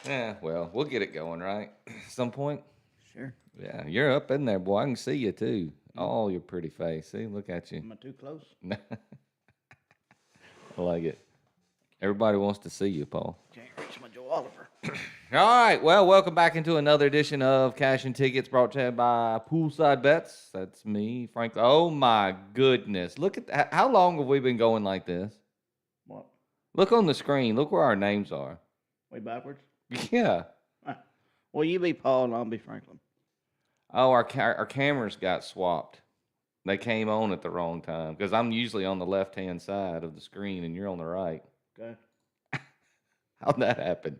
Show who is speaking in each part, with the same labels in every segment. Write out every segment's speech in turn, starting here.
Speaker 1: Yeah, well, we'll get it going, right? Some point.
Speaker 2: Sure.
Speaker 1: Yeah, you're up in there, boy. I can see you too. Oh, your pretty face. See, look at you.
Speaker 2: Am I too close?
Speaker 1: I like it. Everybody wants to see you, Paul.
Speaker 2: Can't reach my Joe Oliver.
Speaker 1: All right. Well, welcome back into another edition of Cash and Tickets brought to you by Poolside Bets. That's me, Frank. Oh, my goodness. Look at how long have we been going like this?
Speaker 2: What?
Speaker 1: Look on the screen. Look where our names are.
Speaker 2: Way backwards?
Speaker 1: Yeah.
Speaker 2: Well, you be Paul and I'll be Franklin.
Speaker 1: Oh, our cameras got swapped. They came on at the wrong time because I'm usually on the left-hand side of the screen and you're on the right.
Speaker 2: Okay.
Speaker 1: How'd that happen?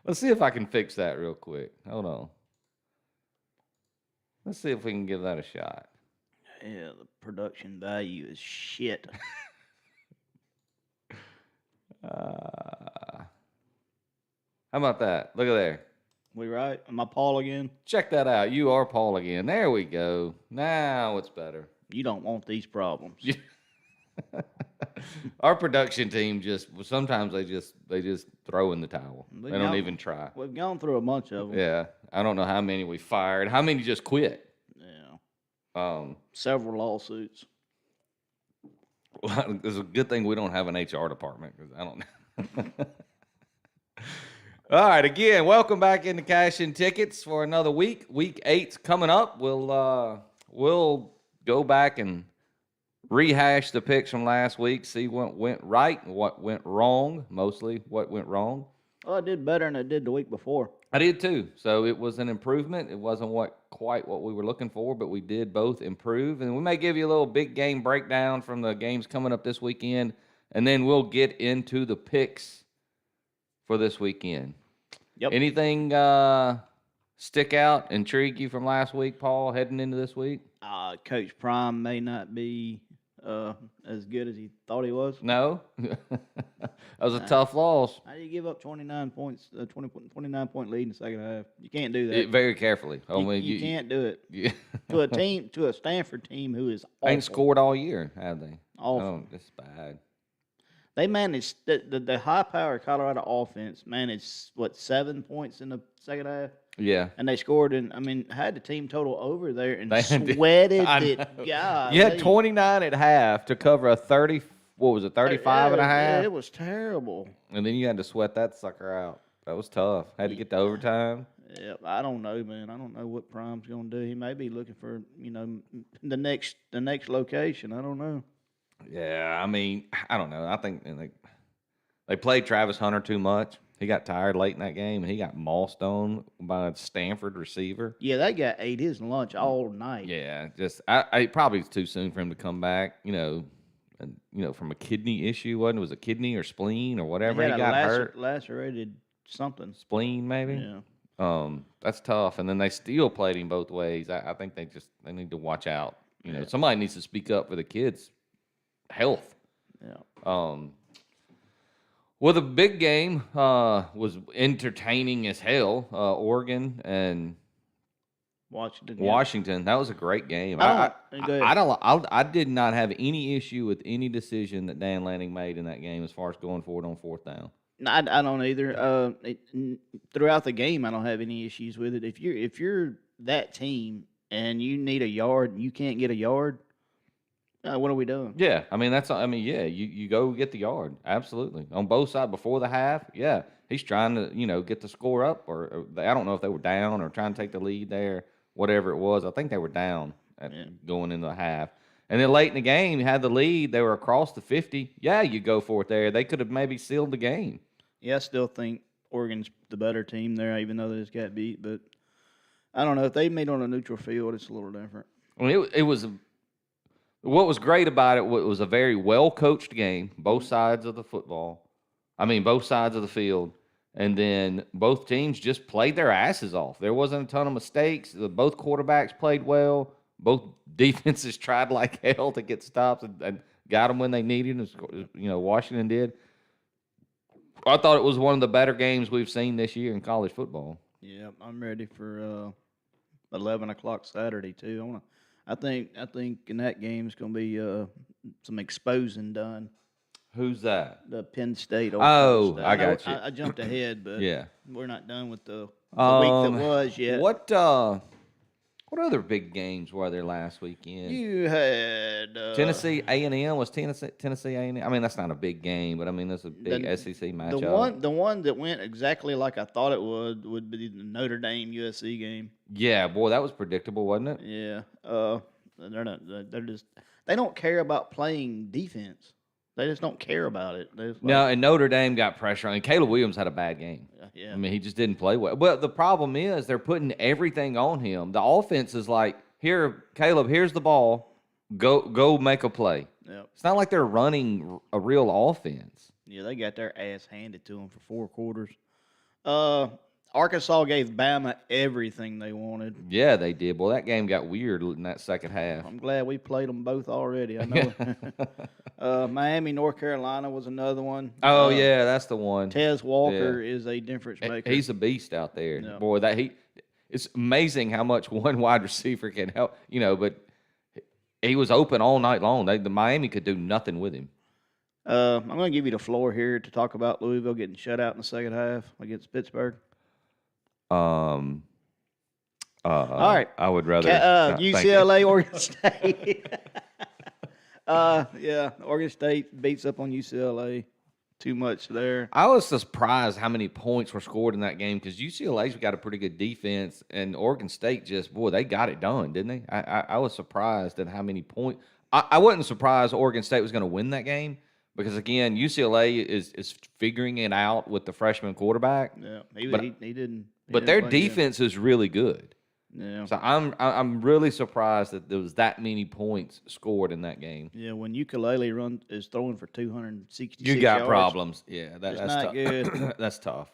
Speaker 1: Let's see if I can fix that real quick. Hold on. Let's see if we can give that a shot.
Speaker 2: Yeah, the production value is shit.
Speaker 1: How about that? Look at there.
Speaker 2: We right? Am I Paul again?
Speaker 1: Check that out. You are Paul again. There we go. Now it's better.
Speaker 2: You don't want these problems.
Speaker 1: Our production team sometimes they just throw in the towel. They don't even try.
Speaker 2: We've gone through a bunch of them.
Speaker 1: Yeah, I don't know how many we fired. How many just quit?
Speaker 2: Yeah. Several lawsuits.
Speaker 1: Well, it's a good thing we don't have an HR department because I don't know. All right, again, welcome back into Cash and Tickets for another week. Week 8's coming up. We'll go back and rehash the picks from last week, see what went right and what went wrong, mostly what went wrong.
Speaker 2: Well, I did better than I did the week before.
Speaker 1: I did too. So it was an improvement. It wasn't quite what we were looking for, but we did both improve. And we may give you a little big game breakdown from the games coming up this weekend, and then we'll get into the picks for this weekend.
Speaker 2: Yep.
Speaker 1: Anything stick out, intrigue you from last week, Paul, heading into this week?
Speaker 2: Coach Prime may not be as good as he thought he was.
Speaker 1: No, that was a tough loss.
Speaker 2: How do you give up 29 points, 29-point lead in the second half? You can't do that.
Speaker 1: Very carefully. I mean,
Speaker 2: you can't do it
Speaker 1: Yeah.
Speaker 2: to a Stanford team who is awful.
Speaker 1: Ain't scored all year, have they?
Speaker 2: Awful.
Speaker 1: Oh, it's bad.
Speaker 2: They managed the high-powered Colorado offense managed 7 points in the second half,
Speaker 1: Yeah.
Speaker 2: and they scored had the team total over there and
Speaker 1: They did.
Speaker 2: sweated
Speaker 1: I
Speaker 2: it.
Speaker 1: know.
Speaker 2: God,
Speaker 1: You had 29 at half to cover a 30. What was it? 35 and a half.
Speaker 2: It was terrible.
Speaker 1: And then you had to sweat that sucker out. That was tough. Had to get to overtime.
Speaker 2: Yeah, I don't know, man. I don't know what Prime's going to do. He may be looking for the next location. I don't know.
Speaker 1: Yeah, I mean, I don't know. I think they played Travis Hunter too much. He got tired late in that game, and he got mossed on by a Stanford receiver.
Speaker 2: Yeah, that guy ate his lunch all night.
Speaker 1: Yeah, I probably it's too soon for him to come back. From a kidney issue, wasn't it? Was a kidney or spleen or whatever he got hurt.
Speaker 2: Lacerated something.
Speaker 1: Spleen, maybe.
Speaker 2: Yeah.
Speaker 1: That's tough. And then they still played him both ways. I think they need to watch out. Somebody needs to speak up for the kids' health.
Speaker 2: Yeah.
Speaker 1: Well, the big game was entertaining as hell. Oregon and Washington. That was a great game. I did not have any issue with any decision that Dan Lanning made in that game as far as going forward on fourth down.
Speaker 2: I don't either. Throughout the game, I don't have any issues with it. If you're that team and you need a yard and you can't get a yard, what are we doing?
Speaker 1: Yeah, you go get the yard. Absolutely. On both sides before the half, yeah. He's trying to, get the score up, or I don't know if they were down or trying to take the lead there, whatever it was. I think they were down going into the half. And then late in the game, you had the lead. They were across the 50. Yeah, you go for it there. They could have maybe sealed the game.
Speaker 2: Yeah, I still think Oregon's the better team there, even though they just got beat. But I don't know. If they meet on a neutral field, it's a little different.
Speaker 1: I mean, it was what was great about it was a very well-coached game, both sides of the football. Both sides of the field. And then both teams just played their asses off. There wasn't a ton of mistakes. Both quarterbacks played well. Both defenses tried like hell to get stops and got them when they needed them. Washington did. I thought it was one of the better games we've seen this year in college football.
Speaker 2: Yeah, I'm ready for 11 o'clock Saturday too. I think in that game is going to be some exposing done.
Speaker 1: Who's that?
Speaker 2: The Penn State.
Speaker 1: Oh, I got you.
Speaker 2: I jumped ahead, but
Speaker 1: yeah,
Speaker 2: we're not done with the week that was yet.
Speaker 1: What other big games were there last weekend?
Speaker 2: You had
Speaker 1: Tennessee A&M. Was Tennessee A&M? That's not a big game, but that's a big SEC matchup.
Speaker 2: The one that went exactly like I thought it would be the Notre Dame USC game.
Speaker 1: Yeah, boy, that was predictable, wasn't it?
Speaker 2: Yeah. They don't care about playing defense. They just don't care about it.
Speaker 1: No, and Notre Dame got pressure on. And Caleb Williams had a bad game.
Speaker 2: Yeah.
Speaker 1: He just didn't play well. But the problem is they're putting everything on him. The offense is like, here, Caleb, here's the ball. Go make a play.
Speaker 2: Yep.
Speaker 1: It's not like they're running a real offense.
Speaker 2: Yeah, they got their ass handed to them for 4 quarters. Arkansas gave Bama everything they wanted.
Speaker 1: Yeah, they did. Well, that game got weird in that second half.
Speaker 2: I'm glad we played them both already. I know. Miami, North Carolina was another one.
Speaker 1: Oh, yeah, that's the one.
Speaker 2: Tez Walker is a difference maker.
Speaker 1: He's a beast out there.
Speaker 2: Yeah.
Speaker 1: Boy, it's amazing how much one wide receiver can help, but he was open all night long. The Miami could do nothing with him.
Speaker 2: I'm going to give you the floor here to talk about Louisville getting shut out in the second half against Pittsburgh.
Speaker 1: All
Speaker 2: right.
Speaker 1: I would rather
Speaker 2: UCLA, Oregon State. Oregon State beats up on UCLA. Too much there.
Speaker 1: I was surprised how many points were scored in that game because UCLA's got a pretty good defense, and Oregon State they got it done, didn't they? I was surprised at how many points. I wasn't surprised Oregon State was going to win that game because, again, UCLA is figuring it out with the freshman quarterback.
Speaker 2: Yeah, he didn't.
Speaker 1: But their defense is really good.
Speaker 2: Yeah.
Speaker 1: So I'm really surprised that there was that many points scored in that game.
Speaker 2: Yeah, when Ukulele is throwing for 266
Speaker 1: you got
Speaker 2: yards,
Speaker 1: problems. Yeah, that's
Speaker 2: not
Speaker 1: tough.
Speaker 2: good.
Speaker 1: That's tough.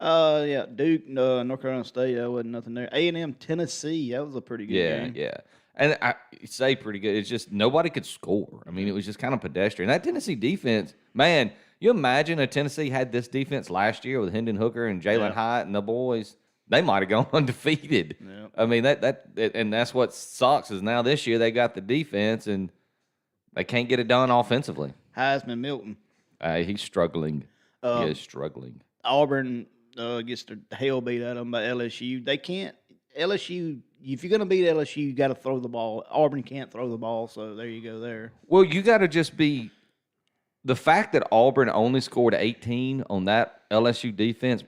Speaker 2: Duke, North Carolina State, that wasn't nothing there. A&M, Tennessee, that was a pretty good game.
Speaker 1: Yeah. And I say pretty good. It's just nobody could score. I mean, it was just kind of pedestrian. That Tennessee defense, man, you imagine if Tennessee had this defense last year with Hendon Hooker and Jalen Hyatt and the boys, they might have gone undefeated.
Speaker 2: Yeah.
Speaker 1: I mean, and that's what sucks is now this year they got the defense and they can't get it done offensively.
Speaker 2: Heisman Milton.
Speaker 1: He's struggling. He is struggling.
Speaker 2: Auburn gets the hell beat out of them by LSU. They can't. LSU, if you're going to beat LSU, you got to throw the ball. Auburn can't throw the ball, so there you go there.
Speaker 1: Well, you got to just be – the fact that Auburn only scored 18 on that LSU defense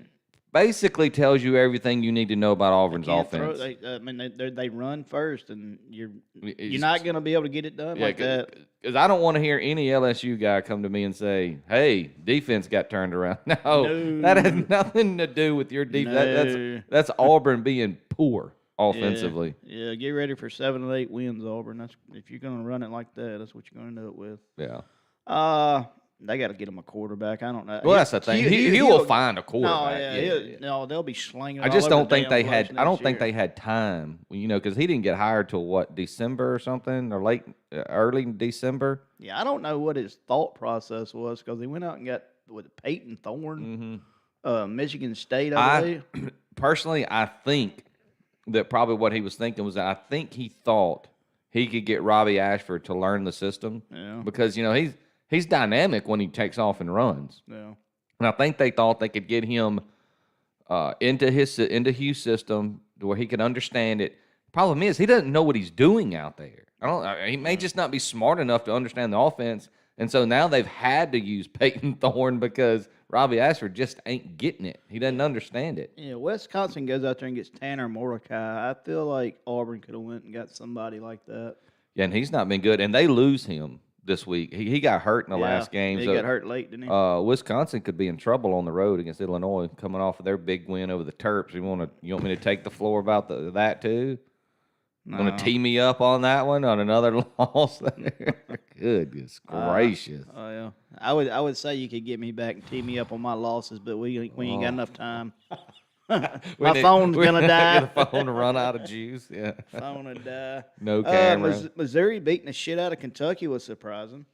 Speaker 1: basically tells you everything you need to know about Auburn's offense.
Speaker 2: They run first, and you're not going to be able to get it done like that.
Speaker 1: Because I don't want to hear any LSU guy come to me and say, hey, defense got turned around. No, that has nothing to do with your defense.
Speaker 2: No.
Speaker 1: That's Auburn being poor offensively.
Speaker 2: Yeah, get ready for 7 or 8 wins, Auburn. That's if you're going to run it like that, that's what you're going to do it with.
Speaker 1: Yeah.
Speaker 2: They got to get him a quarterback. I don't know.
Speaker 1: Well, that's the thing. He will find a quarterback.
Speaker 2: No, they'll be slinging.
Speaker 1: I just don't think they had. I don't think they had time. Because he didn't get hired till what, December or something, or early December.
Speaker 2: Yeah, I don't know what his thought process was because he went out and got with Peyton Thorne, Michigan State. I believe.
Speaker 1: Personally, I think that probably what he was thinking was that I think he thought he could get Robbie Ashford to learn the system.
Speaker 2: Yeah.
Speaker 1: Because he's dynamic when he takes off and runs.
Speaker 2: Yeah.
Speaker 1: And I think they thought they could get him into Hugh's system to where he could understand it. Problem is, he doesn't know what he's doing out there. He may just not be smart enough to understand the offense. And so now they've had to use Peyton Thorne because Robbie Ashford just ain't getting it. He doesn't understand it.
Speaker 2: Yeah, Wisconsin goes out there and gets Tanner Mordecai. I feel like Auburn could have went and got somebody like that.
Speaker 1: Yeah, and he's not been good. And they lose him this week. He got hurt in the last game.
Speaker 2: He got hurt late, didn't he?
Speaker 1: Wisconsin could be in trouble on the road against Illinois, coming off of their big win over the Terps. You want me to take the floor about that too?
Speaker 2: No.
Speaker 1: Want to tee me up on that one on another loss? Goodness gracious!
Speaker 2: Oh yeah, I would say you could get me back and tee me up on my losses, but we ain't got enough time. My phone's gonna die.
Speaker 1: The phone to run out of juice. Yeah,
Speaker 2: phone would die.
Speaker 1: No camera.
Speaker 2: Missouri beating the shit out of Kentucky was surprising.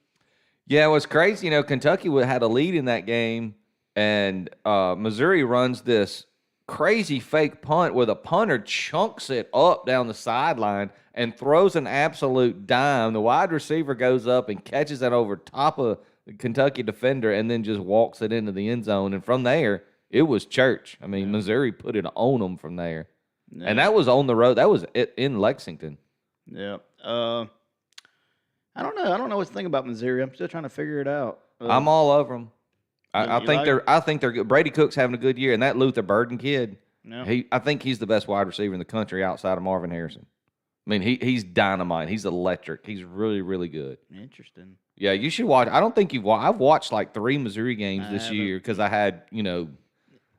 Speaker 1: Yeah, it was crazy. Kentucky had a lead in that game, and Missouri runs this crazy fake punt where the punter chunks it up down the sideline and throws an absolute dime. The wide receiver goes up and catches it over top of the Kentucky defender and then just walks it into the end zone. And from there, it was church. Missouri put it on them from there. Yeah. And that was on the road. That was in Lexington.
Speaker 2: Yeah. I don't know. I don't know what to think about Missouri. I'm still trying to figure it out.
Speaker 1: I'm all over them. I think they're good. Brady Cook's having a good year, and that Luther Burden kid, I think he's the best wide receiver in the country outside of Marvin Harrison. He's dynamite. He's electric. He's really, really good.
Speaker 2: Interesting.
Speaker 1: Yeah, you should watch. I don't think you've watched. I've watched like 3 Missouri games this year because I had,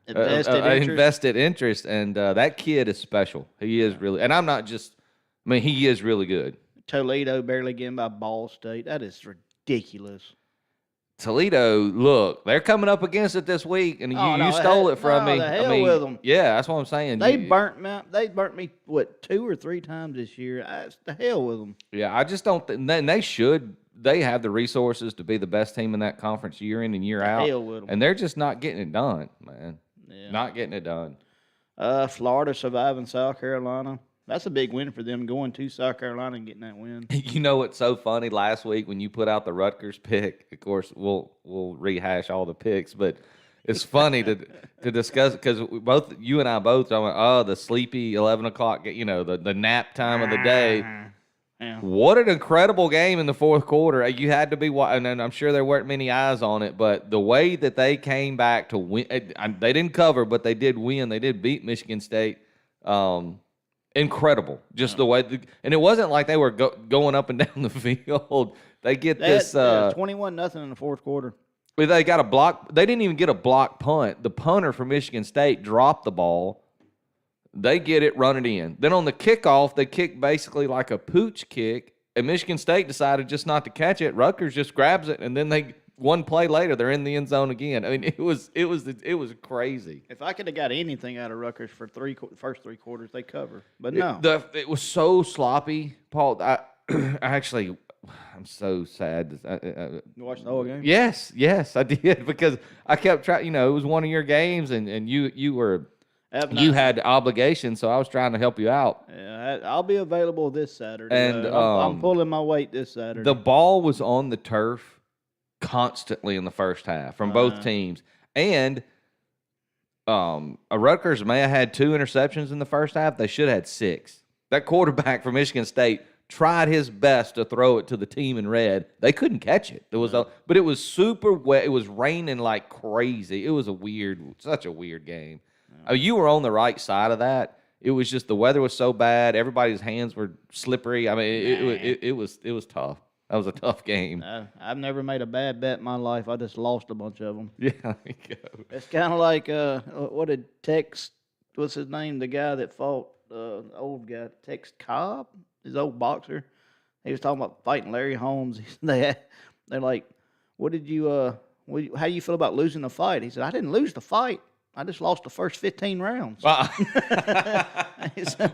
Speaker 1: invested interest, and that kid is special. He is really, and I'm not just. He is really good.
Speaker 2: Toledo barely getting by Ball State. That is ridiculous.
Speaker 1: Toledo, look, they're coming up against it this week, and you stole it from me.
Speaker 2: The hell with them.
Speaker 1: Yeah, that's what I'm saying.
Speaker 2: They burnt me, 2 or 3 times this year. The hell with them.
Speaker 1: Yeah, I just don't think they should. They have the resources to be the best team in that conference year in and year out.
Speaker 2: Hell with them.
Speaker 1: And they're just not getting it done, man.
Speaker 2: Yeah.
Speaker 1: Not getting it done.
Speaker 2: Florida surviving South Carolina. That's a big win for them, going to South Carolina and getting that win.
Speaker 1: You know what's so funny? Last week when you put out the Rutgers pick, of course, we'll rehash all the picks, but it's funny to discuss because both you and I both went, the sleepy 11 o'clock, the nap time of the day.
Speaker 2: Yeah.
Speaker 1: What an incredible game in the fourth quarter. You had to be, and I'm sure there weren't many eyes on it, but the way that they came back to win, they didn't cover, but they did win. They did beat Michigan State. Incredible, just the way, and it wasn't like they were going up and down the field. They get this
Speaker 2: 21-0 in the fourth quarter.
Speaker 1: They got a block. They didn't even get a block punt. The punter for Michigan State dropped the ball. They get it, run it in. Then on the kickoff, they kick basically like a pooch kick, and Michigan State decided just not to catch it. Rutgers just grabs it, and then they one play later, they're in the end zone again. I mean, it was crazy.
Speaker 2: If I could have got anything out of Rutgers for first 3 quarters, they cover. But no.
Speaker 1: It was so sloppy, Paul. I'm so sad.
Speaker 2: You watched the whole game?
Speaker 1: Yes, I did because I kept trying. You know, it was one of your games, and you had obligations, so I was trying to help you out.
Speaker 2: Yeah, I'll be available this Saturday.
Speaker 1: And
Speaker 2: I'm pulling my weight this Saturday.
Speaker 1: The ball was on the turf constantly in the first half from both teams, and Rutgers may have had 2 interceptions in the first half. They should have had 6. That quarterback from Michigan State tried his best to throw it to the team in red. They couldn't catch it. But it was super wet. It was raining like crazy. It was such a weird game. You were on the right side of that. It was just the weather was so bad. Everybody's hands were slippery. I mean, it was tough. That was a tough game.
Speaker 2: I've never made a bad bet in my life. I just lost a bunch of them.
Speaker 1: Yeah, there you go.
Speaker 2: It's kind of like what did Tex? What's his name? The guy that fought the old guy, Tex Cobb, his old boxer. He was talking about fighting Larry Holmes. They're like, how do you feel about losing the fight? He said, I didn't lose the fight. I just lost the first 15 rounds.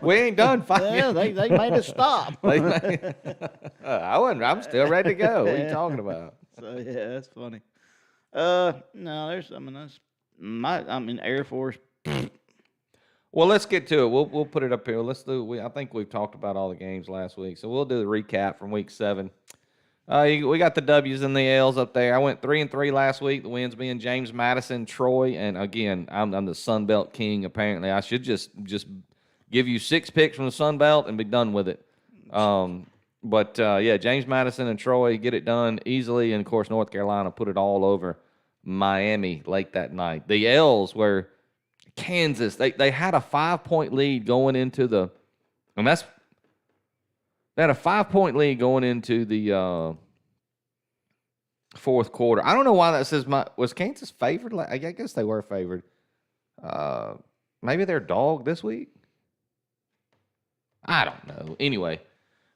Speaker 1: We ain't done fighting.
Speaker 2: Yeah, they made us stop.
Speaker 1: I'm still ready to go. What are you talking about?
Speaker 2: So yeah, that's funny. No, Air Force.
Speaker 1: Well, let's get to it. We'll put it up here. I think we've talked about all the games last week, so we'll do the recap from week 7. We got the W's and the L's up there. I went 3-3 last week. The wins being James Madison, Troy, and again, I'm the Sun Belt king. Apparently, I should just give you 6 picks from the Sun Belt and be done with it. James Madison and Troy get it done easily, and of course, North Carolina put it all over Miami late that night. The L's were Kansas. They had a 5-point lead going into the, and that's. They had a 5-point lead going into the fourth quarter. I don't know why that says was Kansas favored? I guess they were favored. Maybe they're dog this week. I don't know. Anyway,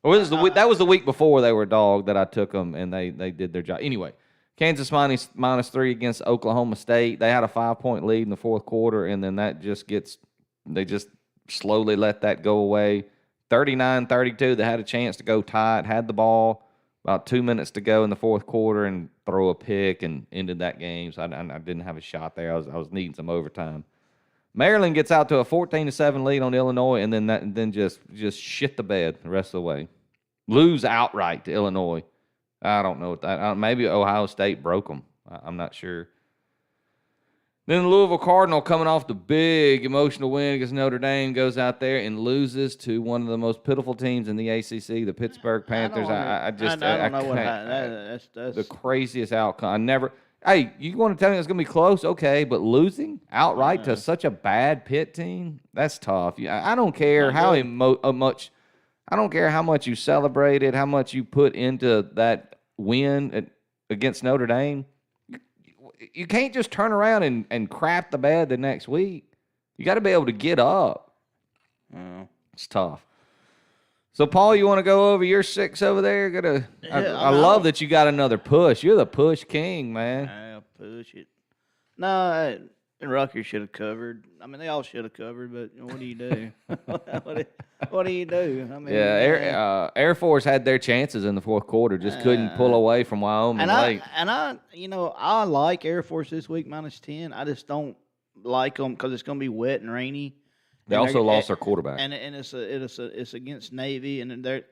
Speaker 1: that was the week before they were dog that I took them and they did their job. Anyway, Kansas -3 against Oklahoma State. They had a 5-point lead in the fourth quarter, and then they just slowly let that go away. 39-32, they had a chance to go tie it, had the ball, about 2 minutes to go in the fourth quarter, and throw a pick and ended that game. So I didn't have a shot there. I was needing some overtime. Maryland gets out to a 14-7 lead on Illinois, and then just shit the bed the rest of the way. Lose outright to Illinois. I don't know what that. Maybe Ohio State broke them. I'm not sure. Then the Louisville Cardinal, coming off the big emotional win against Notre Dame, goes out there and loses to one of the most pitiful teams in the ACC, the Pittsburgh Panthers. I don't know what happened. That's the craziest outcome. Hey, you want to tell me it's going to be close? Okay, but losing outright to such a bad Pitt team, that's tough. I don't care how much. I don't care how much you celebrated, how much you put into that win against Notre Dame. You can't just turn around and crap the bed the next week. You got to be able to get up. It's tough. So, Paul, you want to go over your 6 over there? I love that you got another push. You're the push king, man.
Speaker 2: I'll push it. No, Rutgers should have covered. I mean, they all should have covered, but what do you do? What do you do? I mean,
Speaker 1: Air Force had their chances in the fourth quarter, just couldn't pull away from Wyoming late.
Speaker 2: I like Air Force this week -10. I just don't like them because it's going to be wet and rainy.
Speaker 1: They also lost their quarterback,
Speaker 2: and it's against Navy, and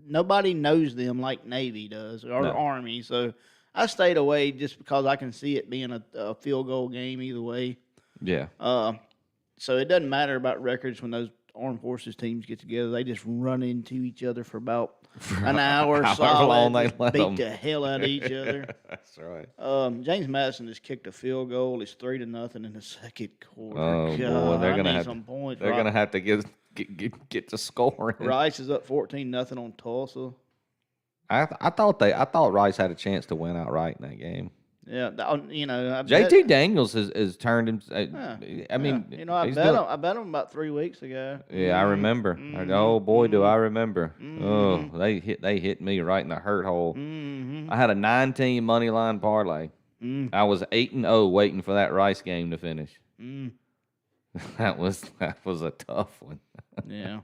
Speaker 2: nobody knows them like Navy does or Army. So I stayed away just because I can see it being a field goal game either way.
Speaker 1: Yeah.
Speaker 2: So it doesn't matter about records when those armed forces teams get together. They just run into each other for about an hour solid, beat the hell out of each other.
Speaker 1: That's right.
Speaker 2: James Madison just kicked a field goal. It's 3-0 in the second quarter.
Speaker 1: Oh,
Speaker 2: God,
Speaker 1: boy, they're gonna have
Speaker 2: some points.
Speaker 1: They're gonna have to get to scoring.
Speaker 2: Rice is up 14-0 on Tulsa.
Speaker 1: I thought Rice had a chance to win outright in that game.
Speaker 2: Yeah, you know, I
Speaker 1: JT Daniels has turned him. I mean,
Speaker 2: you know, I
Speaker 1: he's
Speaker 2: bet
Speaker 1: doing.
Speaker 2: him. I bet him about 3 weeks ago.
Speaker 1: Yeah, I remember. Oh boy, do I remember. Oh, they hit me right in the hurt hole. I had a 9-team money line parlay. I was 8-0 waiting for that Rice game to finish. That was a tough one.
Speaker 2: Yeah.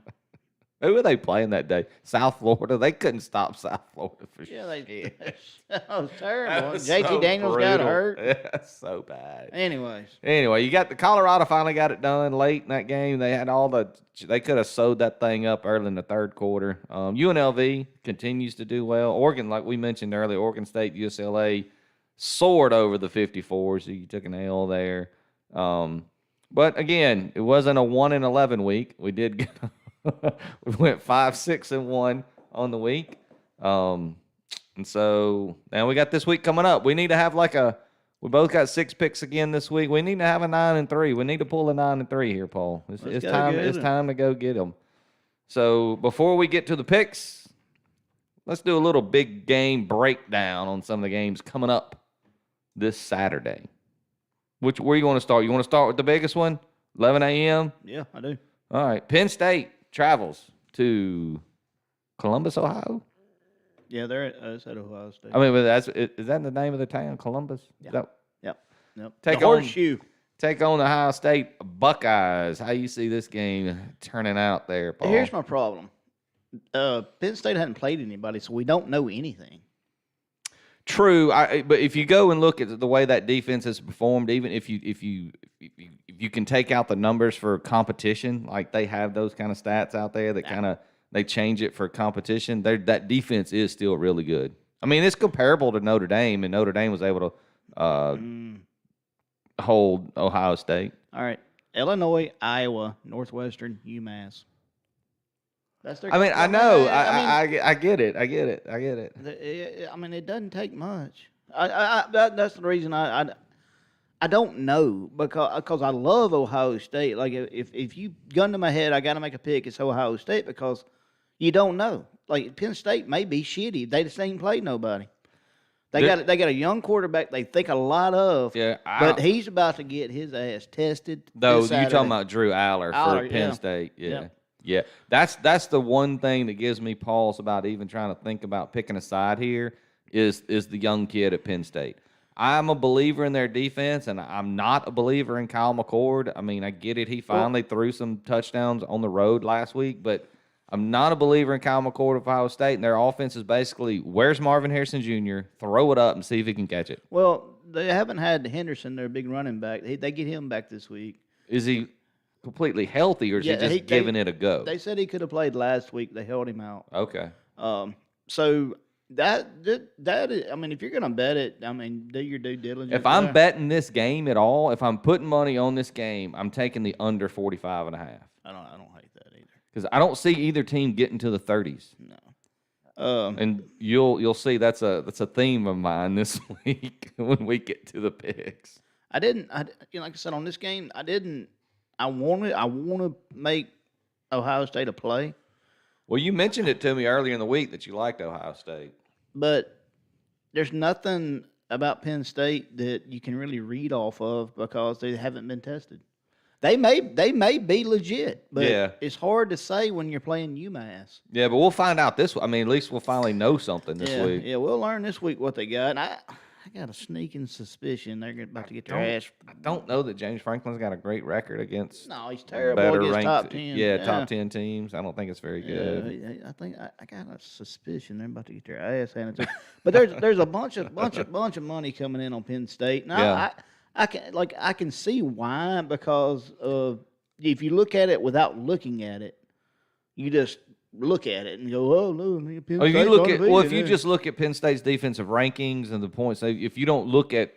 Speaker 1: Who were they playing that day? South Florida. They couldn't stop South Florida for
Speaker 2: shit. That was terrible.
Speaker 1: That was
Speaker 2: JT
Speaker 1: so
Speaker 2: Daniels got
Speaker 1: brutal.
Speaker 2: hurt.
Speaker 1: Yeah, so bad.
Speaker 2: Anyway,
Speaker 1: You got the Colorado finally got it done late in that game. They had they could have sewed that thing up early in the third quarter. UNLV continues to do well. Oregon, like we mentioned earlier, Oregon State, UCLA soared over the 54, so you took an L there. But again, it wasn't a 1-11 week. We did get we went 5-6-1 on the week. And so now we got this week coming up. We need to have we both got 6 picks again this week. We need to have a 9-3. We need to pull a 9-3 here, Paul. It's time. It's time to go get them. So before we get to the picks, let's do a little big game breakdown on some of the games coming up this Saturday. Where you want to start? You want to start with the biggest one? 11 a.m.?
Speaker 2: Yeah, I do.
Speaker 1: All right. Penn State travels to Columbus, Ohio.
Speaker 2: Yeah, they're at Ohio State.
Speaker 1: I mean, is that the name of the town, Columbus?
Speaker 2: Yeah. Yep.
Speaker 1: Take
Speaker 2: the Horseshoe.
Speaker 1: Take on the Ohio State Buckeyes. How you see this game turning out there, Paul?
Speaker 2: Here's my problem. Penn State hadn't played anybody, so we don't know anything.
Speaker 1: True, but if you go and look at the way that defense has performed, even if you can take out the numbers for competition, like they have those kind of stats out there that they change it for competition. That defense is still really good. I mean, it's comparable to Notre Dame, and Notre Dame was able to hold Ohio State.
Speaker 2: All right, Illinois, Iowa, Northwestern, UMass. That's their.
Speaker 1: I mean, I know. I get it. I get it.
Speaker 2: I mean, it doesn't take much. That's the reason I don't know because I love Ohio State. Like if you gun to my head, I got to make a pick. It's Ohio State because you don't know. Like Penn State may be shitty. They just ain't played nobody. They got a young quarterback they think a lot of.
Speaker 1: Yeah,
Speaker 2: but he's about to get his ass tested.
Speaker 1: Though you talking about Drew Aller for Penn State? Yeah.
Speaker 2: Yep.
Speaker 1: Yeah, that's the one thing that gives me pause about even trying to think about picking a side here is the young kid at Penn State. I'm a believer in their defense, and I'm not a believer in Kyle McCord. I mean, I get it. He finally threw some touchdowns on the road last week, but I'm not a believer in Kyle McCord of Ohio State, and their offense is basically, where's Marvin Harrison Jr.? Throw it up and see if he can catch it.
Speaker 2: Well, they haven't had Henderson, their big running back. They get him back this week.
Speaker 1: Is he completely healthy, or is he just giving it a go?
Speaker 2: They said he could have played last week. They held him out.
Speaker 1: Okay.
Speaker 2: So that is, I mean, if you're gonna bet it, I mean, do your due diligence.
Speaker 1: If I'm betting this game at all, if I'm putting money on this game, I'm taking the under 45.5.
Speaker 2: I don't hate that either.
Speaker 1: Because I don't see either team getting to the 30s.
Speaker 2: No.
Speaker 1: And you'll see that's a theme of mine this week when we get to the picks.
Speaker 2: Like I said on this game, I want to make Ohio State a play.
Speaker 1: Well, you mentioned it to me earlier in the week that you liked Ohio State.
Speaker 2: But there's nothing about Penn State that you can really read off of because they haven't been tested. They may be legit, but it's hard to say when you're playing UMass.
Speaker 1: Yeah, but we'll find out this. I mean, at least we'll finally know something this week.
Speaker 2: Yeah, we'll learn this week what they got. And I got a sneaking suspicion they're about to get their ass.
Speaker 1: I don't know that James Franklin's got a great record against.
Speaker 2: No, he's terrible against
Speaker 1: ranked,
Speaker 2: top 10.
Speaker 1: Yeah, top 10 teams. I don't think it's very good.
Speaker 2: I think I got a suspicion they're about to get their ass handed to them. But there's a bunch of money coming in on Penn State. Now I can see why, because if you look at it without looking at it, you just look at it and go, oh no, Penn State's
Speaker 1: if you just look at Penn State's defensive rankings and the points, if you don't look at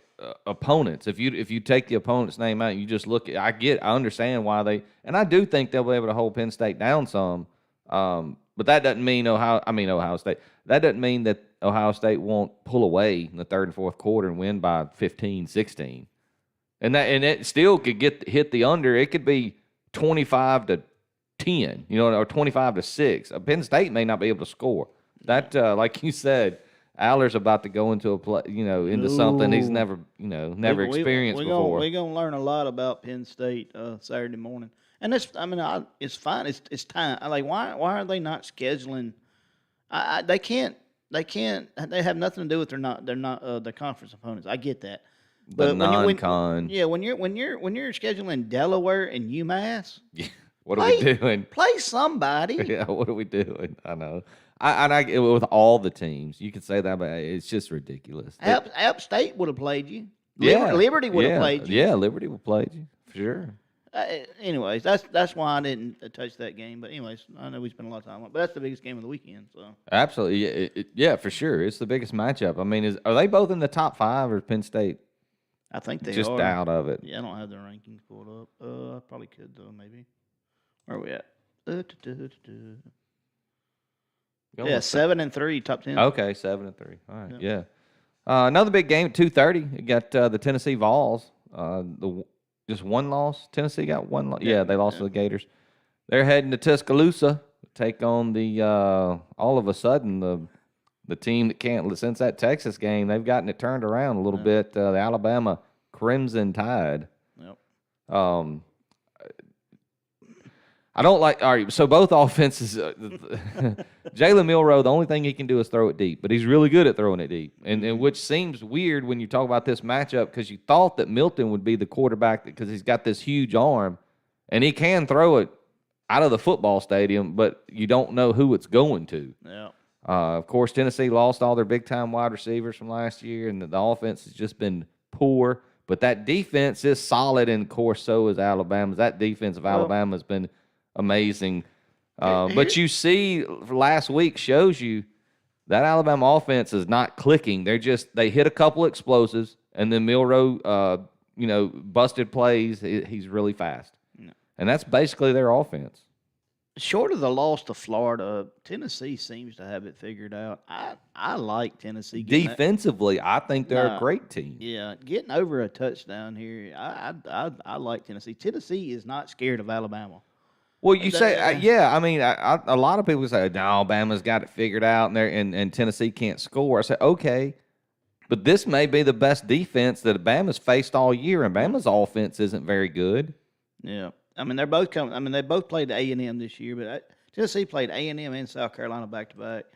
Speaker 1: opponents, if you take the opponent's name out, and you just look at. I understand why and I do think they'll be able to hold Penn State down some. But that doesn't mean Ohio State. That doesn't mean that Ohio State won't pull away in the third and fourth quarter and win by 15, 16. And it still could hit the under. It could be 25-10, or 25-6. Penn State may not be able to score. That, like you said, Aller's about to go into into something he's
Speaker 2: Ooh.
Speaker 1: never experienced before.
Speaker 2: We're gonna learn a lot about Penn State Saturday morning, and it's fine. It's time. Why are they not scheduling? They can't. They can't. They have nothing to do with their conference opponents. I get that.
Speaker 1: The
Speaker 2: But
Speaker 1: non-con.
Speaker 2: yeah, when you're scheduling Delaware and UMass,
Speaker 1: Yeah. What are we doing?
Speaker 2: play somebody.
Speaker 1: Yeah, what are we doing? I know. With all the teams, you could say that, but it's just ridiculous.
Speaker 2: App State would have played you.
Speaker 1: Yeah,
Speaker 2: Liberty would have played you.
Speaker 1: Yeah, Liberty would have played you for sure.
Speaker 2: Anyways, that's why I didn't touch that game. But anyways, I know we spent a lot of time on it, but that's the biggest game of the weekend. So
Speaker 1: Absolutely, yeah, for sure. It's the biggest matchup. I mean, are they both in the top 5 or Penn State
Speaker 2: I think they
Speaker 1: just
Speaker 2: are.
Speaker 1: out of it?
Speaker 2: Yeah, I don't have their rankings pulled up. I probably could though, maybe. Where are we at? Yeah, 7-3, top 10.
Speaker 1: Okay, 7-3. All right,
Speaker 2: Yeah.
Speaker 1: yeah. Another big game at 2:30. You got the Tennessee Vols. Just one loss. Tennessee got one loss. Yeah, they lost to the Gators. They're heading to Tuscaloosa to take on the all of a sudden the team that can't, since that Texas game, they've gotten it turned around a little bit. The Alabama Crimson Tide.
Speaker 2: Yep.
Speaker 1: I don't like. All right, so both offenses. Jalen Milroe, the only thing he can do is throw it deep, but he's really good at throwing it deep, and which seems weird when you talk about this matchup because you thought that Milton would be the quarterback because he's got this huge arm, and he can throw it out of the football stadium, but you don't know who it's going to.
Speaker 2: Yeah.
Speaker 1: Of course, Tennessee lost all their big-time wide receivers from last year, and the offense has just been poor. But that defense is solid, and, of course, so is Alabama's. That defense of Alabama has been amazing. But you see, last week shows you that Alabama offense is not clicking. They hit a couple explosives, and then Milroe, busted plays. He's really fast.
Speaker 2: No.
Speaker 1: And that's basically their offense.
Speaker 2: Short of the loss to Florida, Tennessee seems to have it figured out. I like Tennessee.
Speaker 1: Defensively, I think they're a great team.
Speaker 2: Yeah, getting over a touchdown here, I like Tennessee. Tennessee is not scared of Alabama.
Speaker 1: Well, you say, yeah. I mean, a lot of people say, no, Alabama's got it figured out, and Tennessee can't score. I say, okay, but this may be the best defense that Alabama's faced all year, and Alabama's offense isn't very good.
Speaker 2: Yeah. I mean, they're both coming. I mean, they both played A&M this year, but Tennessee played A&M and South Carolina back to back.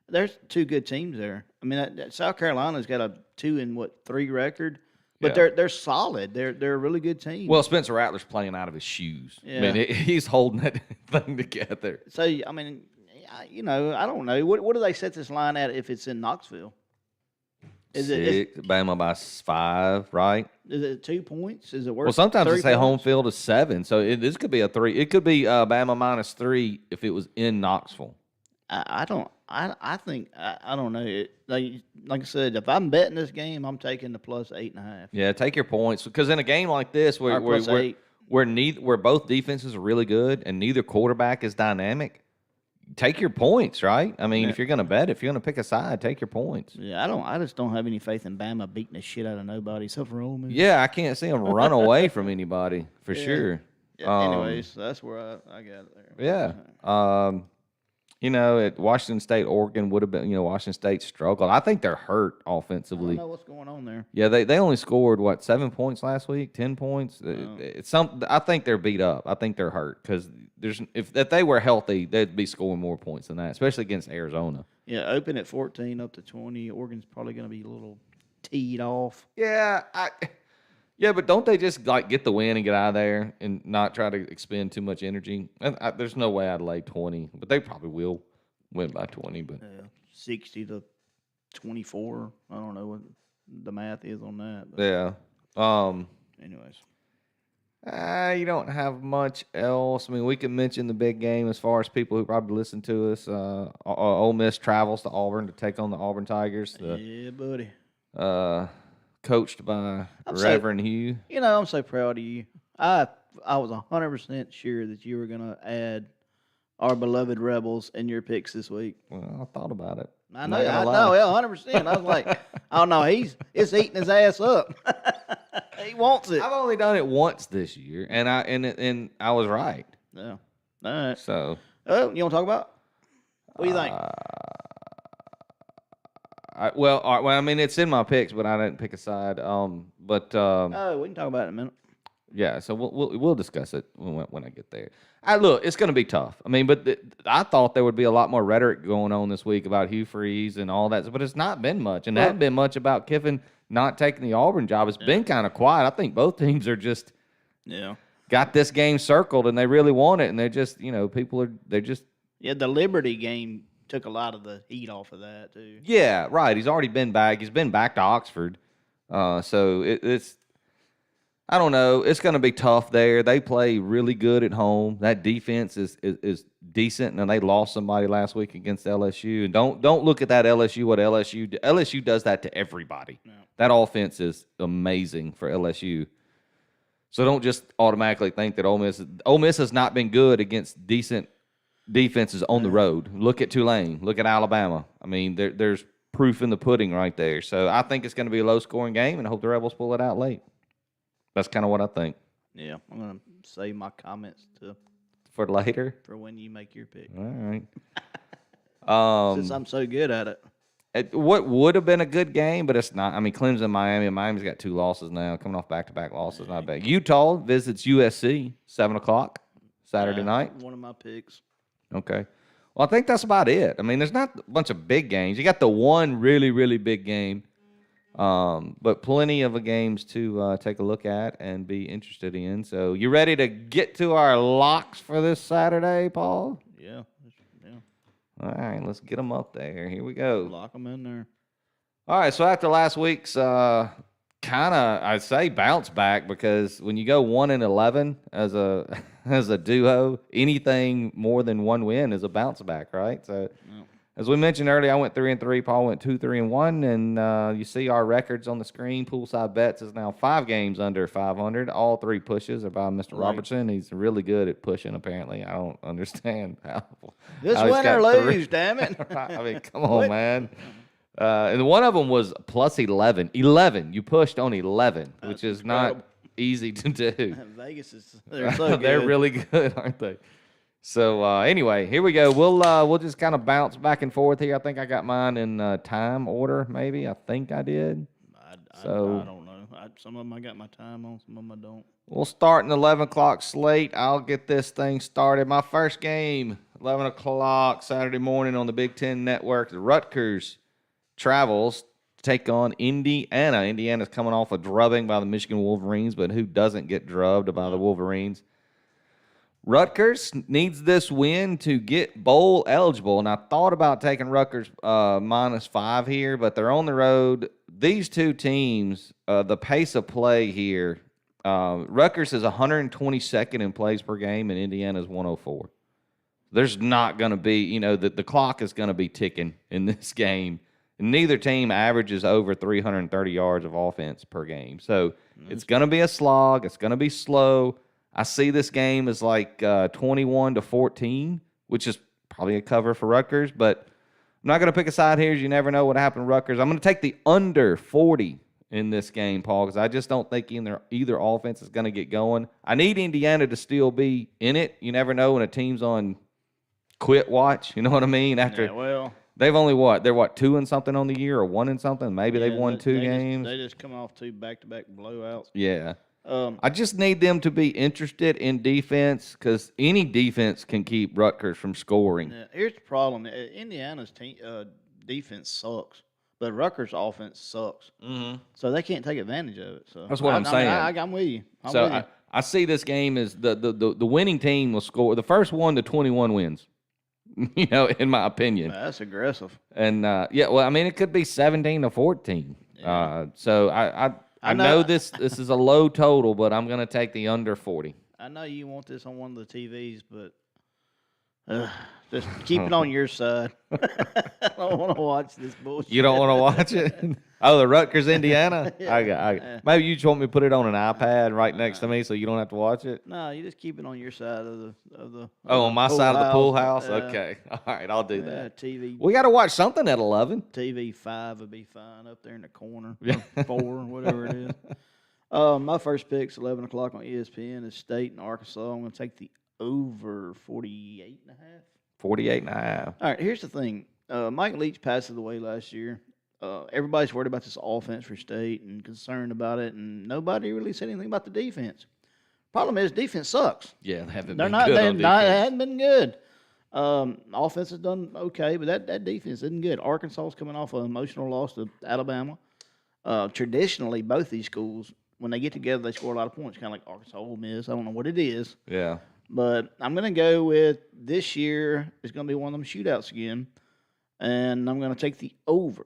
Speaker 2: There's two good teams there. I mean, South Carolina's got a 2-3 record, but they're solid. They're a really good team.
Speaker 1: Well, Spencer Rattler's playing out of his shoes.
Speaker 2: Yeah.
Speaker 1: I mean, he's holding that thing together.
Speaker 2: So I mean, I don't know. What do they set this line at if it's in Knoxville? Is
Speaker 1: 6, Bama by 5, right?
Speaker 2: Is it 2 points? Is it worth?
Speaker 1: Well, sometimes they
Speaker 2: 3
Speaker 1: say home
Speaker 2: points?
Speaker 1: field is 7, so this could be a 3. It could be Bama minus 3 if it was in Knoxville.
Speaker 2: I don't know. Like I said, if I'm betting this game, I'm taking the plus 8.5.
Speaker 1: Yeah, take your points because in a game like this where both defenses are really good and neither quarterback is dynamic, take your points, right? I mean, if you're going to bet, if you're going to pick a side, take your points.
Speaker 2: Yeah, I just don't have any faith in Bama beating the shit out of nobody except for Ole Miss.
Speaker 1: Yeah, I can't see them run away from anybody for sure.
Speaker 2: Yeah, anyways, that's where I got it there.
Speaker 1: Yeah. At Washington State, Oregon would have been, Washington State struggled. I think they're hurt
Speaker 2: I
Speaker 1: offensively.
Speaker 2: don't know what's going on there.
Speaker 1: Yeah, they only scored, 7 points last week, 10 points? I think they're beat up. I think they're hurt because if they were healthy, they'd be scoring more points than that, especially against Arizona.
Speaker 2: Yeah, open at 14 up to 20. Oregon's probably going to be a little teed off.
Speaker 1: Yeah, but don't they just get the win and get out of there and not try to expend too much energy? There's no way I'd lay 20, but they probably will win by 20. But
Speaker 2: 60 to 24. I don't know what the math is on that. But
Speaker 1: yeah.
Speaker 2: Anyways.
Speaker 1: You don't have much else. I mean, we can mention the big game as far as people who probably listen to us. Ole Miss travels to Auburn to take on the Auburn Tigers.
Speaker 2: Yeah, buddy.
Speaker 1: Coached by Reverend Hugh.
Speaker 2: I'm so proud of you. I was 100% sure that you were going to add our beloved Rebels in your picks this week.
Speaker 1: Well, I thought about it.
Speaker 2: I know, yeah, 100%. I was like, oh no, it's eating his ass up. He wants it.
Speaker 1: I've only done it once this year, and I was right.
Speaker 2: Yeah. All right.
Speaker 1: So,
Speaker 2: you want to talk about? What do you think?
Speaker 1: Well, all right, well, I mean, it's in my picks, but I didn't pick a side. But
Speaker 2: Oh, we can talk about it in a minute.
Speaker 1: yeah, so we'll discuss it when I get there. Look, it's going to be tough. I mean, but I thought there would be a lot more rhetoric going on this week about Hugh Freeze and all that, but it's not been much, and there hasn't been much about Kiffin not taking the Auburn job. It's been kind of quiet. I think both teams are just got this game circled, and they really want it, and they're just they're just
Speaker 2: the Liberty game took a lot of the heat off of that too.
Speaker 1: Yeah, right. He's already been back. He's been back to Oxford, so it's. I don't know. It's going to be tough there. They play really good at home. That defense is decent, and they lost somebody last week against LSU. And don't look at that LSU. What LSU does that to everybody. No. That offense is amazing for LSU. So don't just automatically think that Ole Miss has not been good against decent defenses on the road. Look at Tulane. Look at Alabama. I mean, there's proof in the pudding right there. So I think it's going to be a low-scoring game, and I hope the Rebels pull it out late. That's kind of what I think.
Speaker 2: Yeah, I'm going to save my comments
Speaker 1: for later.
Speaker 2: For when you make your pick.
Speaker 1: All right.
Speaker 2: Since I'm so good at it.
Speaker 1: What would have been a good game, but it's not. I mean, Clemson, Miami. Miami's got 2 losses now, coming off back-to-back losses. Not bad. Utah visits USC, 7:00 Saturday night.
Speaker 2: One of my picks.
Speaker 1: Okay. Well, I think that's about it. I mean, there's not a bunch of big games. You got the one really, really big game. But plenty of games to take a look at and be interested in. So you ready to get to our locks for this Saturday, Paul?
Speaker 2: Yeah.
Speaker 1: All right, let's get them up there. Here we go.
Speaker 2: Lock them in there.
Speaker 1: All right, so after last week's kind of, I'd say, bounce back, because when you go 1-11 as a duo, anything more than one win is a bounce back, right? So. Yeah. As we mentioned earlier, I went 3-3. Paul went 2-3-1, and you see our records on the screen. Poolside Bets is now 5 games under 500. All 3 pushes are by Mr. Robertson. He's really good at pushing, apparently. I don't understand how.
Speaker 2: This win or lose, damn it.
Speaker 1: I mean, come on, man. And one of them was plus 11. 11. You pushed on 11, which is not easy to do.
Speaker 2: Vegas they're so good.
Speaker 1: They're really good, aren't they? So anyway, here we go. We'll just kind of bounce back and forth here. I think I got mine in time order. Maybe I think I did.
Speaker 2: I don't know. Some of them I got my time on. Some of them I don't.
Speaker 1: We'll start an 11:00 slate. I'll get this thing started. My first game, 11:00 Saturday morning on the Big Ten Network. The Rutgers travels to take on Indiana. Indiana's coming off a drubbing by the Michigan Wolverines, but who doesn't get drubbed by the Wolverines? Rutgers needs this win to get bowl eligible, and I thought about taking Rutgers -5 here, but they're on the road. These two teams, the pace of play here, Rutgers is 122nd in plays per game, and Indiana's 104. There's not going to be, the clock is going to be ticking in this game. Neither team averages over 330 yards of offense per game. So it's going to be a slog. It's going to be slow. I see this game as like 21-14, which is probably a cover for Rutgers, but I'm not going to pick a side here, as you never know what happened to Rutgers. I'm going to take the under 40 in this game, Paul, because I just don't think either offense is going to get going. I need Indiana to still be in it. You never know when a team's on quit watch. You know what I mean? They've only they're 2-something on the year, or 1-something. Maybe they've won 2 games.
Speaker 2: They just come off 2 back-to-back blowouts.
Speaker 1: Yeah. I just need them to be interested in defense, because any defense can keep Rutgers from scoring.
Speaker 2: Yeah, here's the problem. Indiana's defense sucks, but Rutgers' offense sucks. Mm-hmm. So they can't take advantage of it. So
Speaker 1: that's what I'm saying.
Speaker 2: I'm with you.
Speaker 1: I see this game as the winning team will score. The first 1 to 21 wins, in my opinion.
Speaker 2: That's aggressive.
Speaker 1: And, it could be 17-14. Yeah. So I know this is a low total, but I'm going to take the under 40.
Speaker 2: I know you want this on one of the TVs, but just keep it on your side. I don't want to watch this bullshit.
Speaker 1: You don't want to watch it? Oh, the Rutgers, Indiana? Yeah. Maybe you just want me to put it on an iPad right next to me so you don't have to watch it?
Speaker 2: No, you just keep it on your side of the
Speaker 1: on my side of the pool house? Okay. All right, I'll do that.
Speaker 2: TV.
Speaker 1: We got to watch something at 11.
Speaker 2: TV 5 would be fine up there in the corner. 4, whatever it is. My first pick's 11 o'clock on ESPN is State and Arkansas. I'm going to take the over 48.5.
Speaker 1: 48.5.
Speaker 2: All right, here's the thing. Mike Leach passed away last year. everybody's worried about this offense for state and concerned about it, and nobody really said anything about the defense. Problem is, defense sucks.
Speaker 1: Yeah, they haven't
Speaker 2: They're
Speaker 1: been
Speaker 2: not.
Speaker 1: good
Speaker 2: They
Speaker 1: on
Speaker 2: not. It
Speaker 1: defense.
Speaker 2: hasn't been good. Offense has done okay, but that defense isn't good. Arkansas is coming off an emotional loss to Alabama. Traditionally, both these schools, when they get together, they score a lot of points, kind of like Arkansas, Ole Miss. I don't know what it is,
Speaker 1: Yeah.
Speaker 2: but I'm going to go with this year is going to be one of them shootouts again, and I'm going to take the over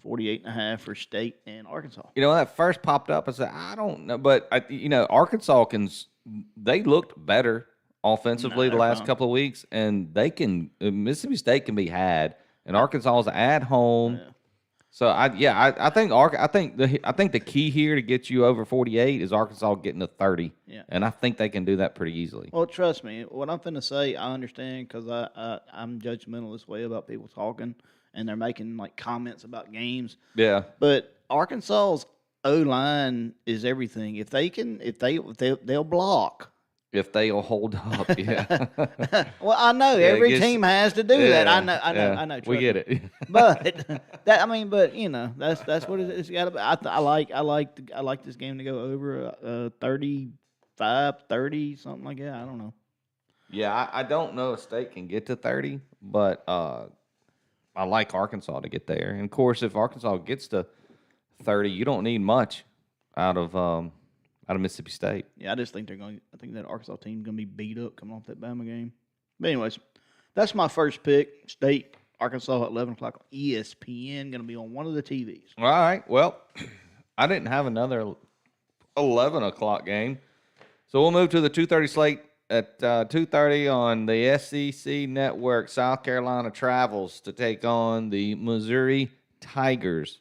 Speaker 2: 48.5 for State and Arkansas.
Speaker 1: You know, when that first popped up, I said, I don't know. But, Arkansas they looked better offensively the
Speaker 2: they're
Speaker 1: last
Speaker 2: fine.
Speaker 1: couple of weeks, and Mississippi State can be had, and Arkansas is at home.
Speaker 2: Yeah.
Speaker 1: So I think the key here to get you over 48 is Arkansas getting to 30.
Speaker 2: Yeah.
Speaker 1: And I think they can do that pretty easily.
Speaker 2: Well, trust me, what I'm finna say, I understand because I'm judgmental this way about people talking and they're making like comments about games.
Speaker 1: Yeah.
Speaker 2: But Arkansas's O line is everything. If they'll block.
Speaker 1: If they'll hold up, yeah.
Speaker 2: Well, I know
Speaker 1: Yeah,
Speaker 2: every
Speaker 1: it gets-
Speaker 2: team has to do that. I
Speaker 1: yeah,
Speaker 2: know.
Speaker 1: We
Speaker 2: trust
Speaker 1: get
Speaker 2: me.
Speaker 1: it.
Speaker 2: But that's what it's got to be. I like this game to go over 35, 30, something like that. I don't know.
Speaker 1: Yeah, I don't know if State can get to 30, but I like Arkansas to get there. And of course, if Arkansas gets to 30, you don't need much out of Mississippi State.
Speaker 2: Yeah, I just think I think that Arkansas team's gonna be beat up coming off that Bama game. But anyways, that's my first pick. State, Arkansas at 11 o'clock on ESPN. Gonna be on one of the TVs.
Speaker 1: All right. Well, I didn't have another 11 o'clock game, so we'll move to the 2:30 slate at 2:30 on the SEC Network. South Carolina travels to take on the Missouri Tigers.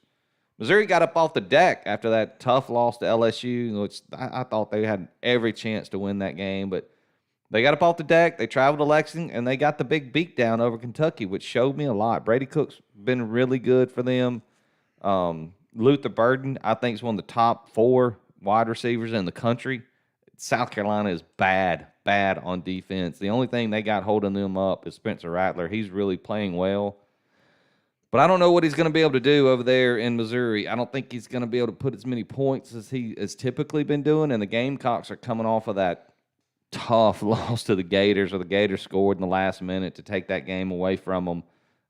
Speaker 1: Missouri got up off the deck after that tough loss to LSU, which I thought they had every chance to win that game. But they got up off the deck, they traveled to Lexington, and they got the big beatdown over Kentucky, which showed me a lot. Brady Cook's been really good for them. Luther Burden, I think, is one of the top 4 wide receivers in the country. South Carolina is bad on defense. The only thing they got holding them up is Spencer Rattler. He's really playing well. But I don't know what he's going to be able to do over there in Missouri. I don't think he's going to be able to put as many points as he has typically been doing. And the Gamecocks are coming off of that tough loss to the Gators, or the Gators scored in the last minute to take that game away from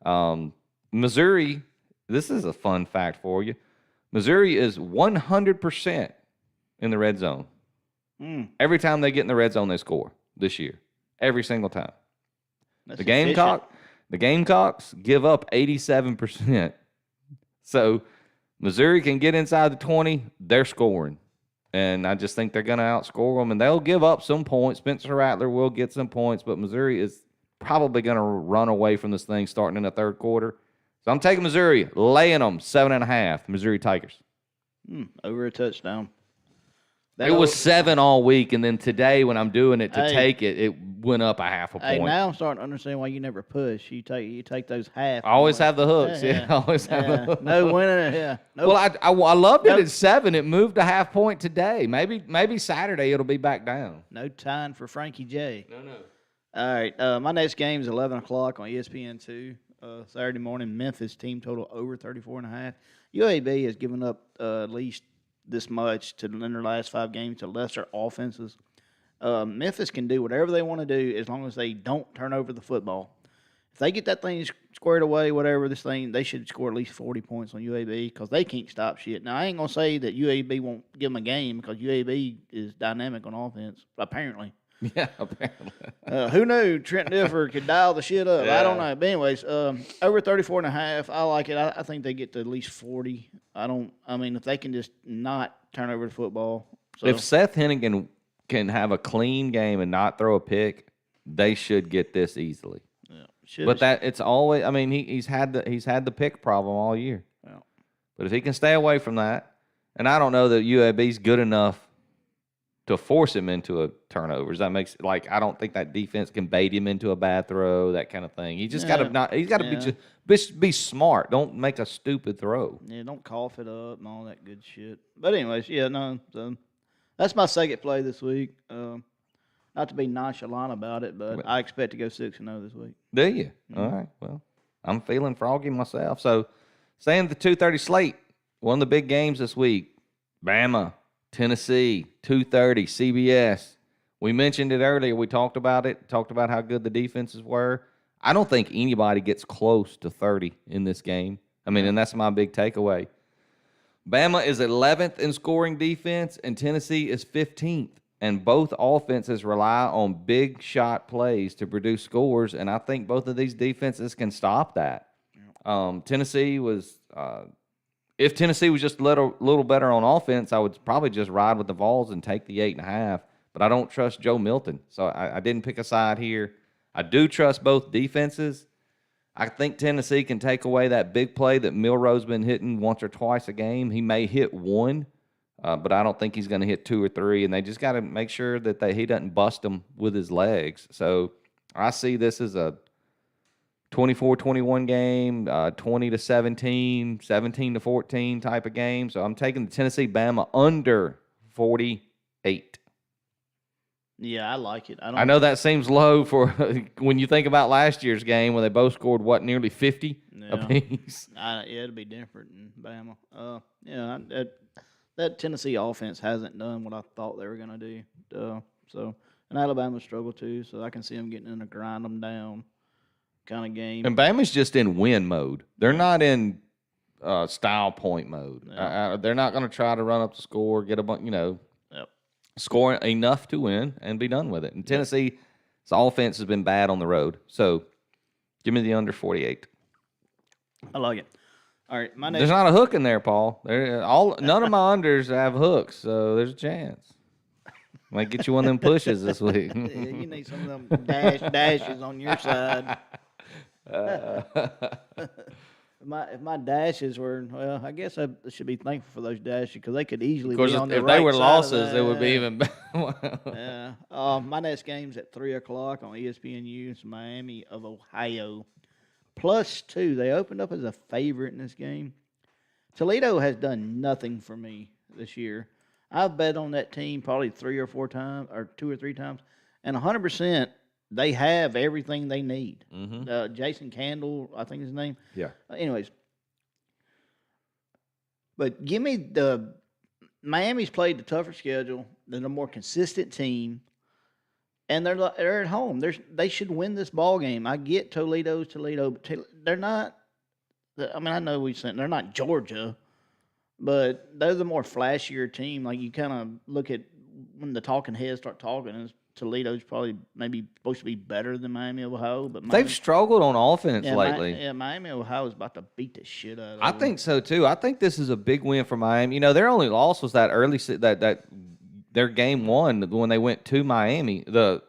Speaker 1: them. Missouri, this is a fun fact for you. Missouri is 100% in the red zone. Every time they get in the red zone, they score this year. Every single time.
Speaker 2: That's
Speaker 1: The
Speaker 2: efficient.
Speaker 1: Gamecocks give up 87%. So Missouri can get inside the 20, they're scoring. And I just think they're going to outscore them, and they'll give up some points. Spencer Rattler will get some points, but Missouri is probably going to run away from this thing starting in the third quarter. So I'm taking Missouri, laying them 7.5, Missouri Tigers.
Speaker 2: Over a touchdown.
Speaker 1: It was 7 all week, and then today when I'm doing it to
Speaker 2: Hey.
Speaker 1: take it, it went up a half a
Speaker 2: Hey,
Speaker 1: point.
Speaker 2: now I'm starting to understand why you never push. You take those half.
Speaker 1: I always
Speaker 2: points.
Speaker 1: have the hooks. Yeah, I always have the
Speaker 2: Yeah.
Speaker 1: hooks.
Speaker 2: No winning. Yeah. No.
Speaker 1: Well, I loved it
Speaker 2: Nope.
Speaker 1: at 7. It moved a half point today. Maybe Saturday it'll be back down.
Speaker 2: No time for Frankie J.
Speaker 1: No.
Speaker 2: All right. My next game is 11 o'clock on ESPN2 Saturday morning. Memphis team total over 34.5. UAB has given up at least this much in their last 5 games to lesser offenses. Memphis can do whatever they want to do as long as they don't turn over the football. If they get that thing squared away, they should score at least 40 points on UAB because they can't stop shit. Now, I ain't going to say that UAB won't give them a game because UAB is dynamic on offense, apparently.
Speaker 1: Yeah, apparently.
Speaker 2: Who knew Trent Dilfer could dial the shit up? I don't
Speaker 1: Yeah.
Speaker 2: know. But anyways, over 34.5, I like it. I think they get to at least 40. If they can just not turn over the football. So,
Speaker 1: If Seth Hennigan can have a clean game and not throw a pick, they should get this easily.
Speaker 2: should
Speaker 1: But it's always. I mean, he's had the pick problem all year.
Speaker 2: Yeah.
Speaker 1: But if he can stay away from that, and I don't know that UAB's good enough to force him into a turnovers. That makes I don't think that defense can bait him into a bad throw, that kind of thing. He just got to He's got to be smart. Don't make a stupid throw.
Speaker 2: Yeah, don't cough it up and all that good shit. But anyways, yeah, no. So that's my second play this week. Not to be nonchalant about it, but I expect to go 6-0 this week.
Speaker 1: Do you? All right. Well, I'm feeling froggy myself. So Staying at the 2:30 slate, one of the big games this week, Bama, Tennessee, 2:30, CBS. We mentioned it earlier. We talked about it, talked about how good the defenses were. I don't think anybody gets close to 30 in this game. I mean, and that's my big takeaway. Bama is 11th in scoring defense, and Tennessee is 15th. And both offenses rely on big shot plays to produce scores, and I think both of these defenses can stop that. Tennessee was, if Tennessee was just a little better on offense, I would probably just ride with the Vols and take the 8.5. But I don't trust Joe Milton, so I didn't pick a side here. I do trust both defenses. I think Tennessee can take away that big play that Milroe's been hitting once or twice a game. He may hit one, but I don't think he's going to hit 2 or 3, and they just got to make sure that he doesn't bust them with his legs. So I see this as a 24-21 game, 20-17, 17-14 type of game. So I'm taking the Tennessee-Bama under 48.
Speaker 2: Yeah, I like it.
Speaker 1: I know that seems low for when you think about last year's game when they both scored, nearly 50 apiece?
Speaker 2: Yeah, it'll be different in Bama. That Tennessee offense hasn't done what I thought they were going to do. And Alabama struggled too, so I can see them getting in a grind them down kind of game.
Speaker 1: And Bama's just in win mode. They're not in style point mode. Yeah. They're not going to try to run up the score, get a bunch, score enough to win and be done with it. And Tennessee's offense has been bad on the road. So give me the under 48.
Speaker 2: I like it. All right,
Speaker 1: there's not a hook in there, Paul. None of my unders have hooks, so there's a chance. Might get you one of them pushes this week.
Speaker 2: Yeah, you need some of them dashes on your side. If my dashes were, well, I guess I should be thankful for those dashes because they could easily be on the right side. If they were
Speaker 1: losses, it would be even better.
Speaker 2: Yeah. My next game's at 3 o'clock on ESPNU. It's Miami of Ohio. +2. They opened up as a favorite in this game. Toledo has done nothing for me this year. I've bet on that team probably 3 or 4 times, or 2 or 3 times, and 100%. They have everything they need. Mm-hmm. Jason Candle, I think his name.
Speaker 1: Yeah.
Speaker 2: Anyways. But give me Miami's played the tougher schedule. They're a more consistent team. And they're at home. They should win this ball game. I get Toledo, but they're not. I mean, I know they're not Georgia, but they're the more flashier team. Like you kind of look at when the talking heads start talking, and Toledo's probably maybe supposed to be better than Miami of Ohio, but
Speaker 1: they've struggled on offense lately.
Speaker 2: Miami of Ohio is about to beat the shit out of them.
Speaker 1: I think so too. I think this is a big win for Miami. Their only loss was that early that their game 1 when they went to Miami, the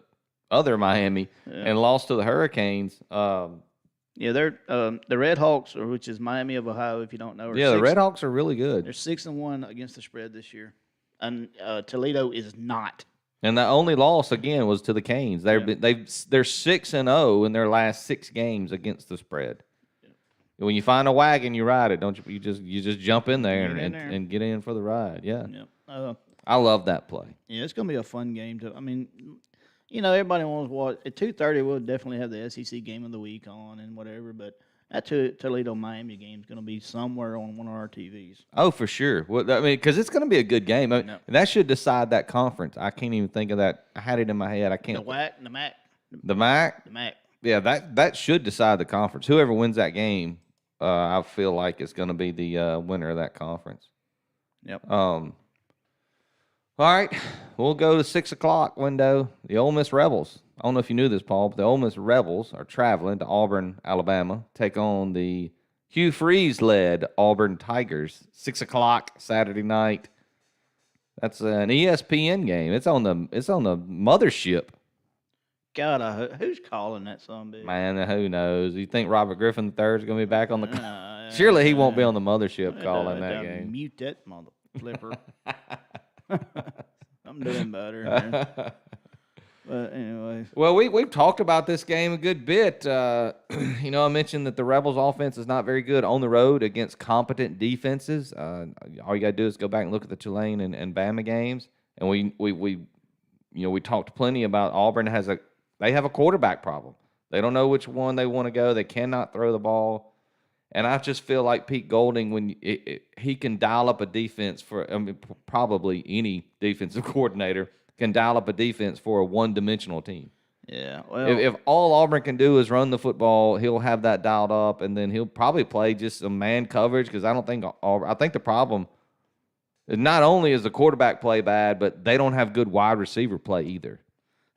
Speaker 1: other Miami, and lost to the Hurricanes.
Speaker 2: They're the Red Hawks, which is Miami of Ohio, if you don't know.
Speaker 1: The Red Hawks are really good.
Speaker 2: They're 6-1 against the spread this year, and Toledo is not.
Speaker 1: And the only loss again was to the Canes. They're 6-0 in their last 6 games against the spread. Yeah. When you find a wagon, you ride it, don't you? You just jump in there and get in for the ride. Yeah. I love that play.
Speaker 2: Yeah, it's gonna be a fun game too. I mean, everybody wants to watch at 2:30. We'll definitely have the SEC game of the week on and whatever, but that Toledo Miami game is going to be somewhere on one of our TVs.
Speaker 1: Oh, for sure. Well, I mean, because it's going to be a good game. I mean, that should decide that conference. I can't even think of that. I had it in my head. I can't.
Speaker 2: The MAC.
Speaker 1: The MAC.
Speaker 2: The MAC.
Speaker 1: Yeah, that should decide the conference. Whoever wins that game, I feel like is going to be the winner of that conference.
Speaker 2: Yep.
Speaker 1: All right, we'll go to 6 o'clock window. The Ole Miss Rebels. I don't know if you knew this, Paul, but the Ole Miss Rebels are traveling to Auburn, Alabama, take on the Hugh Freeze-led Auburn Tigers. 6 o'clock Saturday night. That's an ESPN game. It's on the mothership.
Speaker 2: God, who's calling that son bitch?
Speaker 1: Man, who knows? You think Robert Griffin III is going to be back on the? Surely he won't be on the mothership calling that game.
Speaker 2: Mute that mother flipper. I'm doing better. But anyways.
Speaker 1: Well, we've talked about this game a good bit. I mentioned that the Rebels' offense is not very good on the road against competent defenses. All you got to do is go back and look at the Tulane and Bama games, and we talked plenty about Auburn they have a quarterback problem. They don't know which one they want to go. They cannot throw the ball, And I just feel like Pete Golding, when he can dial up a defense for, I mean, probably any defensive coordinator can dial up a defense for a one-dimensional team.
Speaker 2: Yeah, well,
Speaker 1: If all Auburn can do is run the football, he'll have that dialed up, and then he'll probably play just some man coverage because I don't think Auburn. I think the problem is not only is the quarterback play bad, but they don't have good wide receiver play either.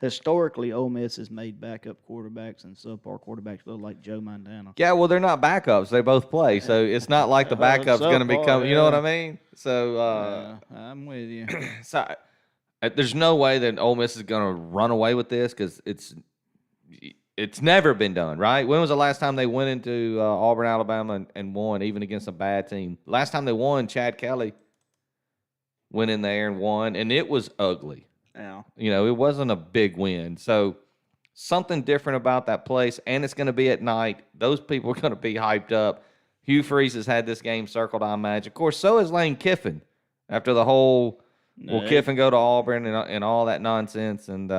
Speaker 2: historically, Ole Miss has made backup quarterbacks and subpar quarterbacks look like Joe Montana.
Speaker 1: Yeah, well, they're not backups; they both play, so it's not like the backup's going to become. You know what I mean? So,
Speaker 2: I'm with you.
Speaker 1: so there's no way that Ole Miss is going to run away with this because it's never been done, right? When was the last time they went into Auburn, Alabama, and won, even against a bad team? Last time they won, Chad Kelly went in there and won, and it was ugly.
Speaker 2: Yeah.
Speaker 1: You know, it wasn't a big win. So something different about that place, and it's going to be at night. Those people are going to be hyped up. Hugh Freeze has had this game circled, I imagine. Of course, so has Lane Kiffin after the whole will Kiffin go to Auburn and all that nonsense. And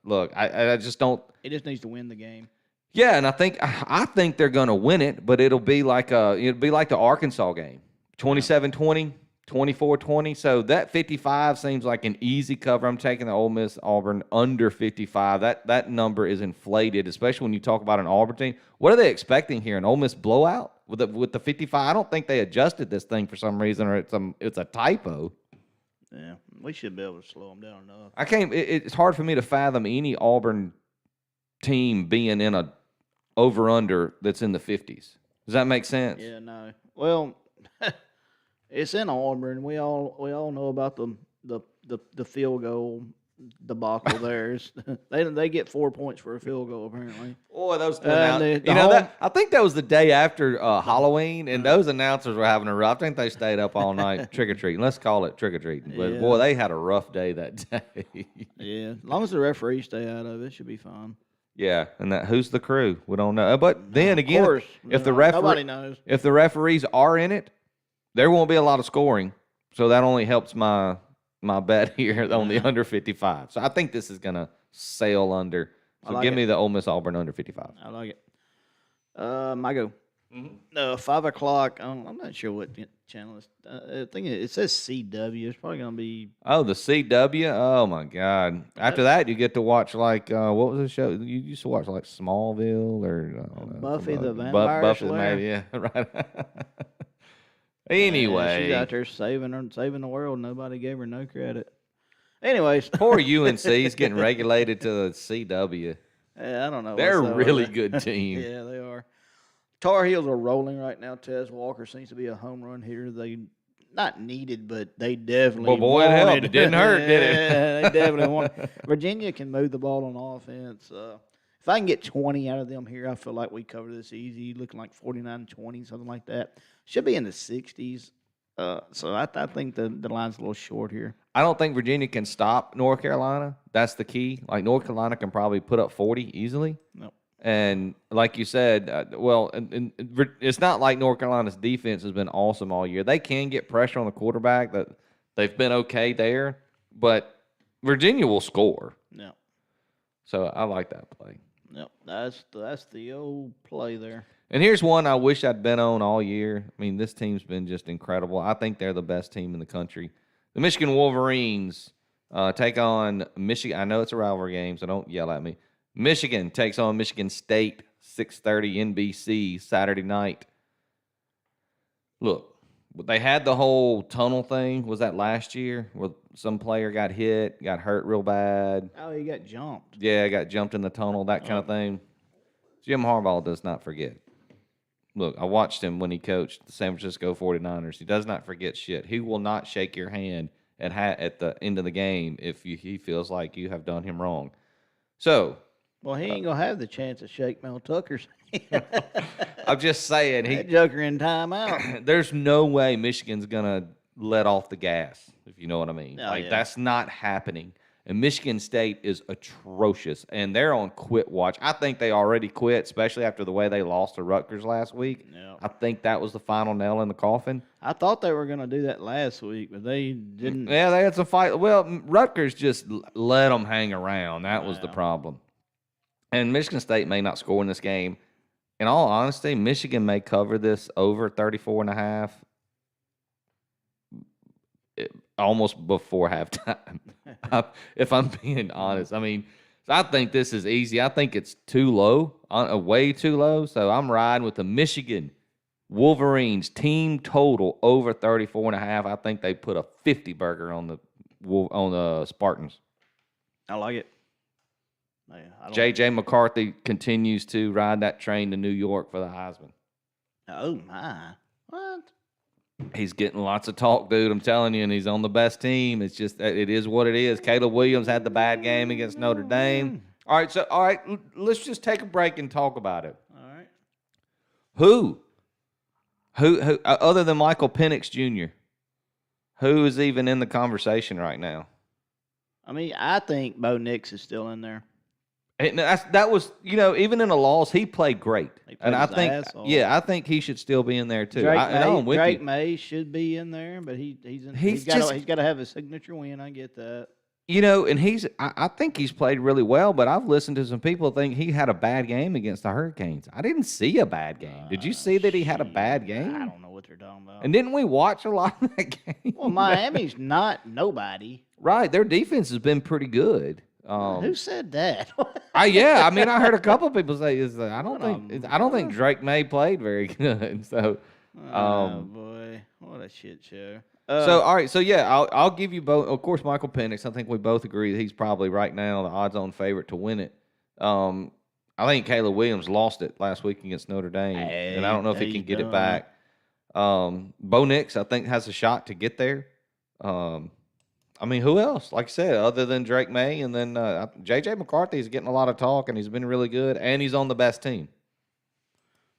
Speaker 1: look, I just don't.
Speaker 2: He just needs to win the game.
Speaker 1: Yeah, and I think they're going to win it, but it'll be like the Arkansas game, 27-20. 24-20. So that 55 seems like an easy cover. I'm taking the Ole Miss Auburn under 55. That number is inflated, especially when you talk about an Auburn team. What are they expecting here? An Ole Miss blowout with the 55? I don't think they adjusted this thing for some reason, or it's a typo.
Speaker 2: Yeah, we should be able to slow them down enough.
Speaker 1: I can't. It's hard for me to fathom any Auburn team being in a over under that's in the 50s. Does that make sense?
Speaker 2: Yeah, no. Well. It's in Auburn. We all know about the field goal debacle there. They get 4 points for a field goal apparently.
Speaker 1: Boy, those I think that was the day after Halloween, and those announcers were having a rough. I think they stayed up all night trick or treating. Let's call it trick or treating. But boy, they had a rough day that day.
Speaker 2: Yeah, as long as the referees stay out of it, it should be fine.
Speaker 1: Yeah, and who's the crew? We don't know. But then again,
Speaker 2: of course,
Speaker 1: if
Speaker 2: nobody knows,
Speaker 1: if the referees are in it, there won't be a lot of scoring, so that only helps my bet here on the under 55. So I think this is going to sail under. So give me the Ole Miss Auburn under 55.
Speaker 2: I like it. I go. No, 5 o'clock. I'm not sure what channel it's. I think it says CW. It's probably going to be.
Speaker 1: Oh, the CW? Oh, my God. After that, you get to watch, like, what was the show? You used to watch, like, Smallville or
Speaker 2: Buffy the Vampire
Speaker 1: Buffy,
Speaker 2: Slayer.
Speaker 1: maybe, yeah, right. Anyway,
Speaker 2: she's out there saving the world. Nobody gave her no credit. Anyways,
Speaker 1: poor UNC's getting regulated to the CW.
Speaker 2: Yeah, I don't know.
Speaker 1: They're a really good team.
Speaker 2: Yeah, they are. Tar Heels are rolling right now. Tez Walker seems to be a home run hitter. They not needed, but they definitely.
Speaker 1: Well, boy, it helped. It didn't hurt, did it?
Speaker 2: Yeah, they definitely want. Virginia can move the ball on offense. If I can get 20 out of them here, I feel like we cover this easy. Looking like 49-20, something like that. Should be in the 60s. So I think the line's a little short here.
Speaker 1: I don't think Virginia can stop North Carolina. That's the key. Like, North Carolina can probably put up 40 easily.
Speaker 2: Nope.
Speaker 1: And like you said, and it's not like North Carolina's defense has been awesome all year. They can get pressure on the quarterback. That they've been okay there, but Virginia will score.
Speaker 2: No.
Speaker 1: So I like that play.
Speaker 2: Yep, that's the old play there.
Speaker 1: And here's one I wish I'd been on all year. I mean, this team's been just incredible. I think they're the best team in the country. The Michigan Wolverines take on Michigan. I know it's a rivalry game, so don't yell at me. Michigan takes on Michigan State, 6:30 NBC, Saturday night. Look, they had the whole tunnel thing. Was that last year where some player got hit, got hurt real bad?
Speaker 2: Oh, he got jumped.
Speaker 1: Yeah, got jumped in the tunnel, that kind of thing. Jim Harbaugh does not forget. Look, I watched him when he coached the San Francisco 49ers. He does not forget shit. He will not shake your hand at the end of the game if he feels like you have done him wrong. So,
Speaker 2: well, he ain't gonna have the chance to shake Mel Tucker's hand.
Speaker 1: I'm just saying,
Speaker 2: that joker in timeout.
Speaker 1: There's no way Michigan's gonna let off the gas, if you know what I mean.
Speaker 2: Oh,
Speaker 1: that's not happening. And Michigan State is atrocious, and they're on quit watch. I think they already quit, especially after the way they lost to Rutgers last week.
Speaker 2: Yep.
Speaker 1: I think that was the final nail in the coffin.
Speaker 2: I thought they were going to do that last week, but they didn't.
Speaker 1: Yeah, they had some fight. Well, Rutgers just let them hang around. That was the problem. And Michigan State may not score in this game. in all honesty, Michigan may cover this over 34.5 almost before halftime. If I'm being honest, I mean, I think this is easy. I think it's too low, way too low. So I'm riding with the Michigan Wolverines team total over 34.5. I think they put a 50 burger on the Spartans.
Speaker 2: I like it.
Speaker 1: J.J. McCarthy continues to ride that train to New York for the Heisman.
Speaker 2: Oh, my. What?
Speaker 1: He's getting lots of talk, dude. I'm telling you, and he's on the best team. It's just, it is what it is. Caleb Williams had the bad game against Notre Dame. All right, let's just take a break and talk about it.
Speaker 2: All right.
Speaker 1: Who, other than Michael Penix Jr., who is even in the conversation right now?
Speaker 2: I mean, I think Bo Nix is still in there.
Speaker 1: And that was, even in a loss, he played great. And I think he should still be in there too.
Speaker 2: Drake May should be in there, but he's got to have a signature win. I get that.
Speaker 1: And I think he's played really well, but I've listened to some people think he had a bad game against the Hurricanes. I didn't see a bad game. Did you see that he had a bad game?
Speaker 2: I don't know what they're talking about.
Speaker 1: And didn't we watch a lot of that game?
Speaker 2: Well, Miami's not nobody.
Speaker 1: Right. Their defense has been pretty good.
Speaker 2: Who said that?
Speaker 1: Yeah, I mean, I heard a couple of people say, I don't think Drake May played very good. So,
Speaker 2: oh boy, what a shit show.
Speaker 1: All right, I'll give you both. Of course, Michael Penix. I think we both agree that he's probably right now the odds-on favorite to win it. I think Caleb Williams lost it last week against Notre Dame, and I don't know if he can get it back. Bo Nix, I think, has a shot to get there. I mean, who else? Like I said, other than Drake May, and then J.J. McCarthy is getting a lot of talk, and he's been really good, and he's on the best team.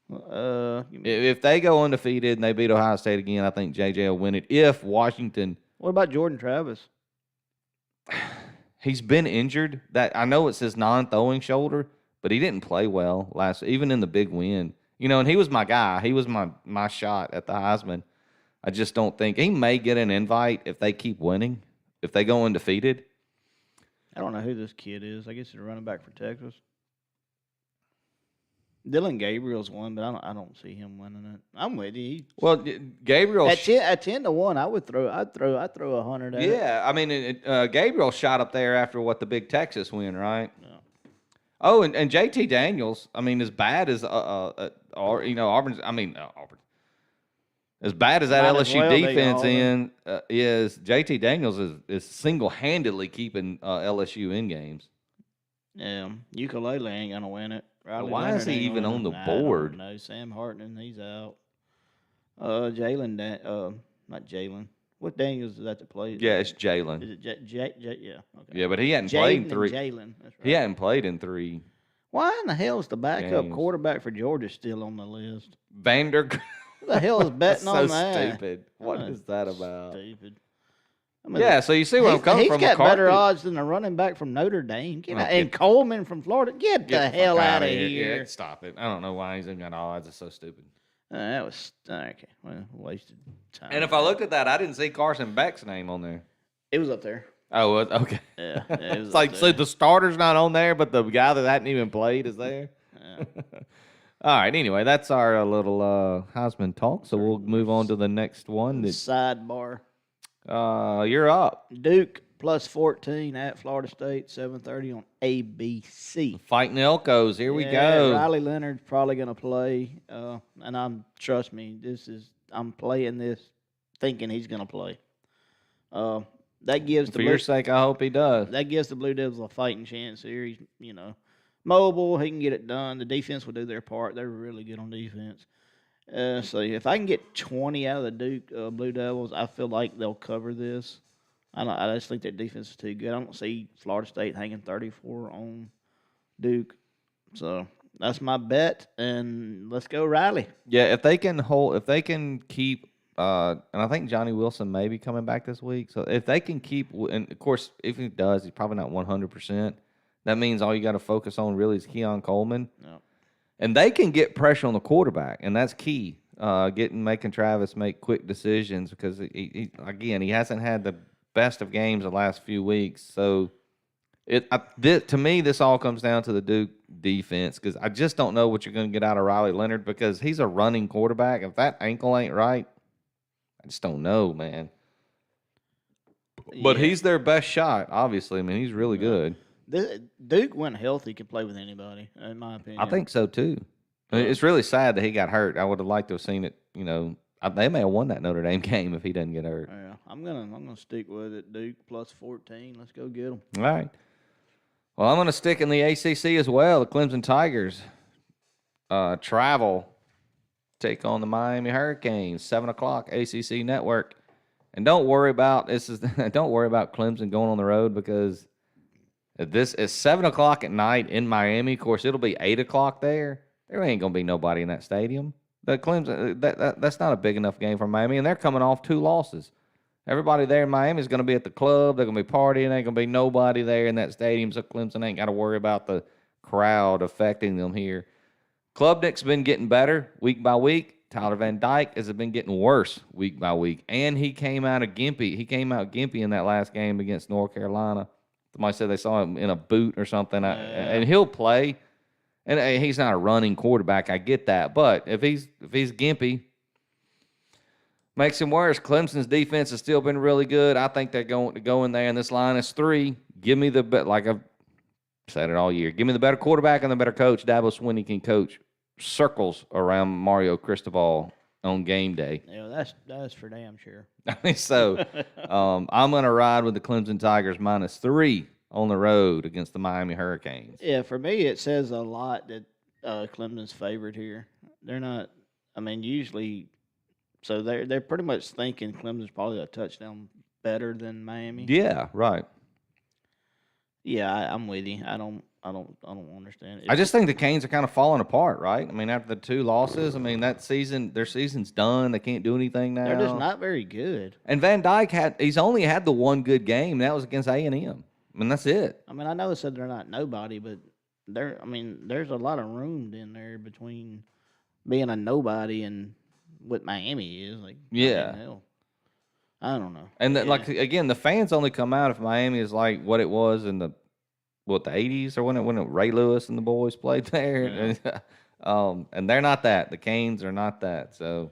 Speaker 1: If they go undefeated and they beat Ohio State again, I think J.J. will win it. If Washington,
Speaker 2: what about Jordan Travis?
Speaker 1: He's been injured. That I know it's his non-throwing shoulder, but he didn't play well even in the big win. And he was my guy. He was my shot at the Heisman. I just don't think he may get an invite if they keep winning. If they go undefeated.
Speaker 2: I don't know who this kid is. I guess he's a running back for Texas. Dylan Gabriel's one, but I don't see him winning it. I'm with you.
Speaker 1: Well, Gabriel
Speaker 2: at 10-1, I'd throw 100 at it.
Speaker 1: Yeah, I mean, Gabriel shot up there after the big Texas win, right?
Speaker 2: Yeah.
Speaker 1: Oh, and JT Daniels. I mean, as bad as Auburn's. I mean, Auburn. As bad as that LSU defense is, JT Daniels is single-handedly keeping LSU in games.
Speaker 2: Yeah, Ukulele ain't gonna win it.
Speaker 1: Why is he even on the board?
Speaker 2: No, Sam Hartman, he's out. Not Jalen. What Daniels is that plays?
Speaker 1: Yeah, it's Jalen.
Speaker 2: Is it yeah, okay.
Speaker 1: Yeah, but he hadn't played in 3.
Speaker 2: Jalen, that's right.
Speaker 1: He hadn't played in 3.
Speaker 2: Why in the hell is the backup quarterback for Georgia still on the list? Who the hell is betting on that?
Speaker 1: So stupid. What is that about?
Speaker 2: Stupid.
Speaker 1: I mean, so you see where I'm coming from.
Speaker 2: He's got better odds than the running back from Notre Dame. And Coleman from Florida. Get the hell out of here.
Speaker 1: Yeah, stop it. I don't know why he's even got odds. It's so stupid.
Speaker 2: That was okay. Well, wasted time.
Speaker 1: And if I looked at that, I didn't see Carson Beck's name on there.
Speaker 2: It was up there.
Speaker 1: Oh, okay.
Speaker 2: Yeah. It was
Speaker 1: it's like, so the starter's not on there, but the guy that hadn't even played is there?
Speaker 2: Yeah.
Speaker 1: All right. Anyway, that's our little Heisman talk. So we'll move on to the next one.
Speaker 2: Sidebar.
Speaker 1: You're up.
Speaker 2: Duke plus 14 at Florida State, 7:30 on ABC.
Speaker 1: Fighting Elkos. Here we go.
Speaker 2: Riley Leonard's probably going to play, and trust me, I'm playing this thinking he's going to play. That gives
Speaker 1: for your sake, I hope he does.
Speaker 2: That gives the Blue Devils a fighting chance here. He's mobile. He can get it done. The defense will do their part. They're really good on defense. So if I can get 20 out of the Duke Blue Devils, I feel like they'll cover this. I just think that defense is too good. I don't see Florida State hanging 34 on Duke. So that's my bet, and let's go Riley.
Speaker 1: Yeah, if they can keep, and I think Johnny Wilson may be coming back this week. So if they can keep, and of course, if he does, he's probably not 100%. That means all you got to focus on really is Keon Coleman.
Speaker 2: Yep.
Speaker 1: And they can get pressure on the quarterback, and that's key. Making Travis make quick decisions because he hasn't had the best of games the last few weeks. So To me, this all comes down to the Duke defense because I just don't know what you're going to get out of Riley Leonard because he's a running quarterback. If that ankle ain't right, I just don't know, man. But
Speaker 2: Yeah.
Speaker 1: he's their best shot, obviously. I mean, he's really good.
Speaker 2: Duke, when healthy, can play with anybody, in my opinion.
Speaker 1: I think so, too. I mean, it's really sad that he got hurt. I would have liked to have seen it, they may have won that Notre Dame game if he doesn't get hurt.
Speaker 2: Yeah, I'm gonna stick with it. Duke plus 14. Let's go get them.
Speaker 1: All right. Well, I'm going to stick in the ACC as well. The Clemson Tigers travel, take on the Miami Hurricanes, 7:00 ACC Network. And don't worry about don't worry about Clemson going on the road because this is 7:00 at night in Miami. Of course, it'll be 8:00 there. There ain't going to be nobody in that stadium. The Clemson that's not a big enough game for Miami, and they're coming off 2 losses. Everybody there in Miami is going to be at the club. They're going to be partying. Ain't going to be nobody there in that stadium, so Clemson ain't got to worry about the crowd affecting them here. Klubnik's been getting better week by week. Tyler Van Dyke has been getting worse week by week. And he came out gimpy. He came out gimpy in that last game against North Carolina. Somebody said they saw him in a boot or something. And he'll play. And he's not a running quarterback. I get that. But if he's gimpy, makes him worse. Clemson's defense has still been really good. I think they're going to go in there, and this line is 3. Give me like I've said it all year. Give me the better quarterback and the better coach. Dabo Swinney can coach circles around Mario Cristobal on game day.
Speaker 2: Yeah, that's for damn sure.
Speaker 1: So I'm going to ride with the Clemson Tigers -3 on the road against the Miami Hurricanes.
Speaker 2: Yeah, for me, it says a lot that Clemson's favored here. They're not. I mean, usually. So they're pretty much thinking Clemson's probably a touchdown better than Miami.
Speaker 1: Yeah, right.
Speaker 2: Yeah, I'm with you. I don't understand.
Speaker 1: I just think the Canes are kind of falling apart, right? I mean, after the 2 losses, I mean their season's done. They can't do anything now.
Speaker 2: They're just not very good.
Speaker 1: And Van Dyke he's only had the one good game, and that was against A&M. I mean, that's it.
Speaker 2: I mean, I know it said they're not nobody, but there's a lot of room in there between being a nobody and what Miami is. Like,
Speaker 1: yeah.
Speaker 2: Hell. I don't know.
Speaker 1: And again, the fans only come out if Miami is like what it was in the 80s or when Ray Lewis and the boys played there. Yeah. And they're not that. The Canes are not that. So